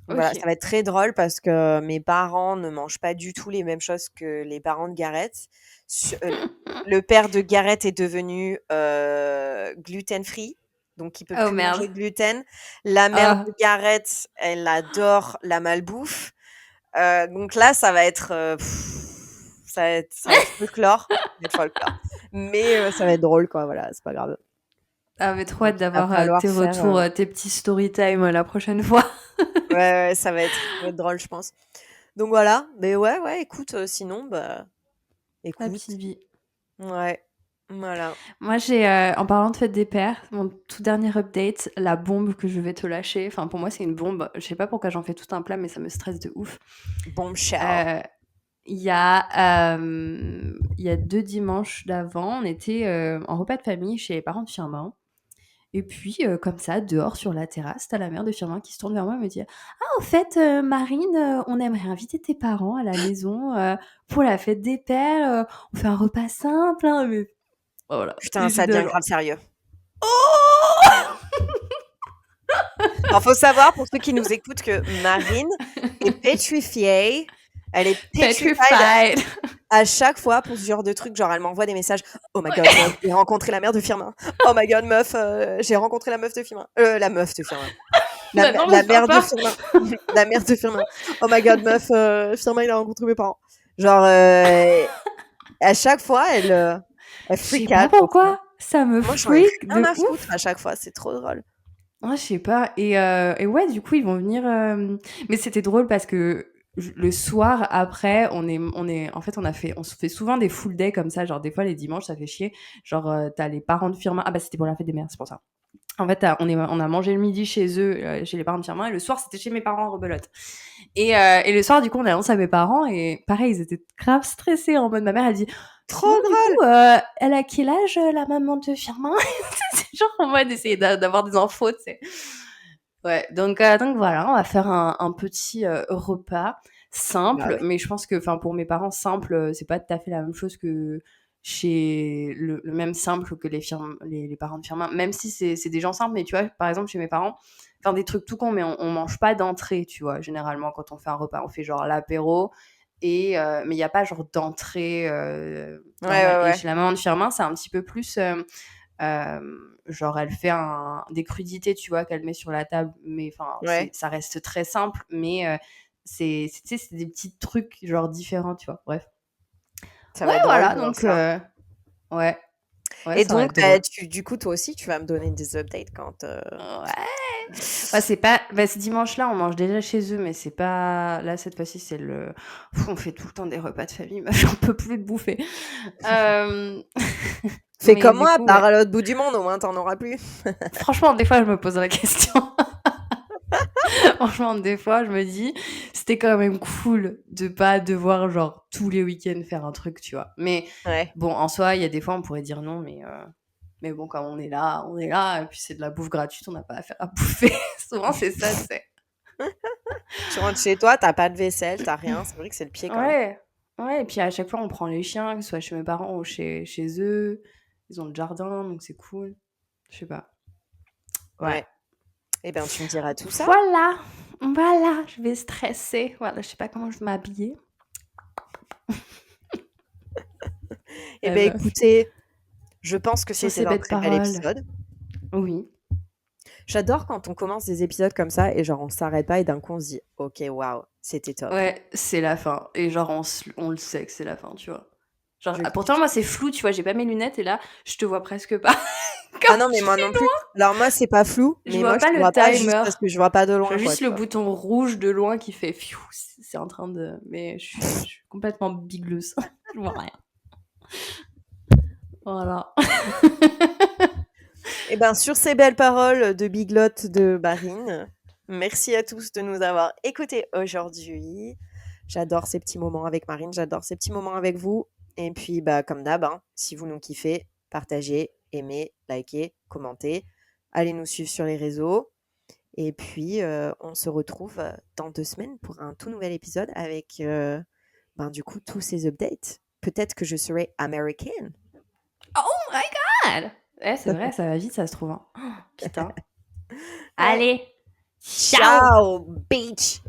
Speaker 2: voilà, ça
Speaker 3: Ok.
Speaker 2: va être très drôle parce que mes parents ne mangent pas du tout les mêmes choses que les parents de Gareth. Le père de Gareth est devenu gluten free. Donc, il peut
Speaker 3: Oh
Speaker 2: plus
Speaker 3: merde.
Speaker 2: manger de gluten. La mère
Speaker 3: Ah.
Speaker 2: de Gareth, elle adore la malbouffe. Donc là, ça va être, ça va être folklore. Ça va être folklore. Mais ça va être drôle, quoi. Voilà, c'est pas grave.
Speaker 3: Ah, mais trop
Speaker 2: Donc,
Speaker 3: hâte
Speaker 2: il va
Speaker 3: d'avoir
Speaker 2: falloir
Speaker 3: tes
Speaker 2: faire.
Speaker 3: retours, tes petits story time la prochaine fois.
Speaker 2: Ouais, ouais, ça va être drôle, je pense. Donc voilà. Mais ouais, ouais, écoute, sinon, bah,
Speaker 3: La
Speaker 2: écoute.
Speaker 3: petite vie.
Speaker 2: Ouais. Voilà.
Speaker 3: Moi, en parlant de fête des pères, mon tout dernier update, la bombe que je vais te lâcher. Enfin, pour moi, c'est une bombe. Je sais pas pourquoi j'en fais tout un plat, mais ça me stresse de ouf.
Speaker 2: Bombshell.
Speaker 3: Euh, il y a 2 dimanches d'avant, on était en repas de famille chez les parents de Firmin. Et puis, comme ça, dehors sur la terrasse, t'as la mère de Firmin qui se tourne vers moi et me dit: «Ah, au fait, Marine, on aimerait inviter tes parents à la maison pour la fête des pères. On fait un repas simple, hein.» Mais voilà.
Speaker 2: Putain,
Speaker 3: Et
Speaker 2: ça
Speaker 3: j'étais là
Speaker 2: devient
Speaker 3: genre:
Speaker 2: grave sérieux.
Speaker 3: «Oh!»
Speaker 2: Alors, faut savoir, pour ceux qui nous écoutent, que Marine est pétrifiée. Elle est petrified
Speaker 3: Petrified.
Speaker 2: à chaque fois pour ce genre de truc. Genre, elle m'envoie des messages. Oh my god,
Speaker 3: Ouais.
Speaker 2: meuf, j'ai rencontré la mère de Firmin. Oh my god, meuf, j'ai rencontré la meuf de Firmin. La meuf de Firmin.
Speaker 3: Maintenant,
Speaker 2: La
Speaker 3: j'espère
Speaker 2: mère de
Speaker 3: pas.
Speaker 2: Firmin. La mère de Firmin. Oh my god, meuf, Firmin, il a rencontré mes parents. Genre, à chaque fois, elle
Speaker 3: Je sais
Speaker 2: freak
Speaker 3: pas
Speaker 2: out.
Speaker 3: pourquoi, ça me
Speaker 2: Moi, j'en ai
Speaker 3: freak
Speaker 2: rien
Speaker 3: de
Speaker 2: à foutre
Speaker 3: ouf.
Speaker 2: à chaque fois. C'est trop drôle.
Speaker 3: je sais pas. Et ouais, du coup, ils vont venir. Mais c'était drôle parce que le soir après, en fait, on se fait souvent des full day comme ça. Genre, des fois, les dimanches, ça fait chier. Genre, t'as les parents de Firmin. Ah, bah, c'était pour la fête des mères, c'est pour ça. En fait, on a mangé le midi chez eux, chez les parents de Firmin, et le soir, c'était chez mes parents en rebelote. Et le soir, du coup, on a annoncé à mes parents, et pareil, ils étaient grave stressés. En mode, ma mère, elle dit,
Speaker 2: Trop
Speaker 3: sinon, du
Speaker 2: drôle.
Speaker 3: coup, elle a quel âge, la maman de Firmin? C'est genre en mode d'essayer d'avoir des infos, tu sais. Ouais, donc voilà, on va faire un petit repas
Speaker 2: Bah
Speaker 3: simple,
Speaker 2: ouais.
Speaker 3: mais je pense que, enfin, pour mes parents, simple, c'est pas tout à fait la même chose que chez le même simple que les parents de Firmin, même si c'est des gens simples, mais tu vois, par exemple, chez mes parents, enfin, des trucs tout cons, mais on mange pas d'entrée, tu vois, généralement, quand on fait un repas, on fait genre l'apéro, mais il n'y a pas genre d'entrée normale. Et
Speaker 2: Ouais.
Speaker 3: chez la maman de Firmin, c'est un petit peu plus. Genre, elle fait des crudités, tu vois, qu'elle met sur la table, mais enfin,
Speaker 2: Ouais.
Speaker 3: ça reste très simple, mais tu sais, c'est des petits trucs, genre, différents, tu vois. Bref.
Speaker 2: Ça
Speaker 3: Ouais,
Speaker 2: va être drôle
Speaker 3: voilà,
Speaker 2: de voir
Speaker 3: donc,
Speaker 2: ça.
Speaker 3: Ouais,
Speaker 2: Et
Speaker 3: ça va
Speaker 2: donc,
Speaker 3: être drôle.
Speaker 2: du coup, toi aussi, tu vas me donner des updates quand.
Speaker 3: Ouais. Bah, c'est pas. Bah, ce dimanche-là, on mange déjà chez eux, mais c'est pas. Là, cette fois-ci, c'est le. On fait tout le temps des repas de famille, mais j'en peux plus de bouffer.
Speaker 2: Fais
Speaker 3: Mais
Speaker 2: comme
Speaker 3: du
Speaker 2: moi,
Speaker 3: coup,
Speaker 2: pars
Speaker 3: ouais.
Speaker 2: à l'autre bout du monde, au moins t'en auras plus.
Speaker 3: Franchement, des fois, je me pose la question. Franchement, des fois, je me dis, c'était quand même cool de pas devoir, genre, tous les week-ends faire un truc, tu vois. Mais
Speaker 2: Ouais.
Speaker 3: bon, en soi, il y a des fois, on pourrait dire non, mais bon, quand on est là, et puis c'est de la bouffe gratuite, on n'a pas affaire à bouffer. Souvent, c'est ça, tu sais.
Speaker 2: Tu rentres chez toi, t'as pas de vaisselle, t'as rien. C'est vrai que c'est le pied quand même.
Speaker 3: Ouais, ouais, et puis à chaque fois, on prend les chiens, que ce soit chez mes parents ou chez eux. Ils ont le jardin, donc c'est cool. Je sais pas. Ouais.
Speaker 2: Ouais. Eh ben, tu me diras tout ça.
Speaker 3: Voilà, voilà, je vais stresser. Voilà, je sais pas comment je vais m'habiller.
Speaker 2: Eh ben, écoutez, je pense que
Speaker 3: Sur
Speaker 2: c'était
Speaker 3: ces
Speaker 2: un
Speaker 3: belles
Speaker 2: très bel
Speaker 3: paroles.
Speaker 2: épisode.
Speaker 3: Oui.
Speaker 2: J'adore quand on commence des épisodes comme ça et genre on s'arrête pas et d'un coup on se dit ok waouh c'était top.
Speaker 3: Ouais, c'est la fin. Et genre, on le sait que c'est la fin, tu vois. Genre,
Speaker 2: Je
Speaker 3: pourtant,
Speaker 2: kiffe.
Speaker 3: moi, c'est flou, tu vois, j'ai pas mes lunettes et là, je te vois presque pas.
Speaker 2: Ah
Speaker 3: Quand
Speaker 2: non mais
Speaker 3: je
Speaker 2: moi
Speaker 3: suis
Speaker 2: non plus.
Speaker 3: loin,
Speaker 2: Alors moi c'est pas flou
Speaker 3: je
Speaker 2: mais
Speaker 3: vois
Speaker 2: moi je
Speaker 3: pas
Speaker 2: te
Speaker 3: le
Speaker 2: vois pas juste
Speaker 3: timer.
Speaker 2: parce que je vois pas de
Speaker 3: Je vois
Speaker 2: loin quoi
Speaker 3: juste
Speaker 2: tu
Speaker 3: le
Speaker 2: vois.
Speaker 3: bouton rouge de loin qui fait fiou, c'est en train de. Mais je suis complètement bigleuse. Je vois rien. Voilà.
Speaker 2: Et ben sur ces belles paroles de biglotte de Marine, merci à tous de nous avoir écoutés aujourd'hui. J'adore ces petits moments avec Marine, j'adore ces petits moments avec vous. Et puis bah comme d'hab, hein, si vous nous kiffez, partagez, aimez, likez, commentez. Allez nous suivre sur les réseaux. Et puis, on se retrouve dans 2 semaines pour un tout nouvel épisode avec, ben, du coup, tous ces updates. Peut-être que je serai américaine.
Speaker 3: Oh my god! Ouais, c'est vrai, ça va vite, ça se trouve. Hein. Oh, putain.
Speaker 2: Ouais.
Speaker 3: Allez, ciao!
Speaker 2: Ciao, bitch!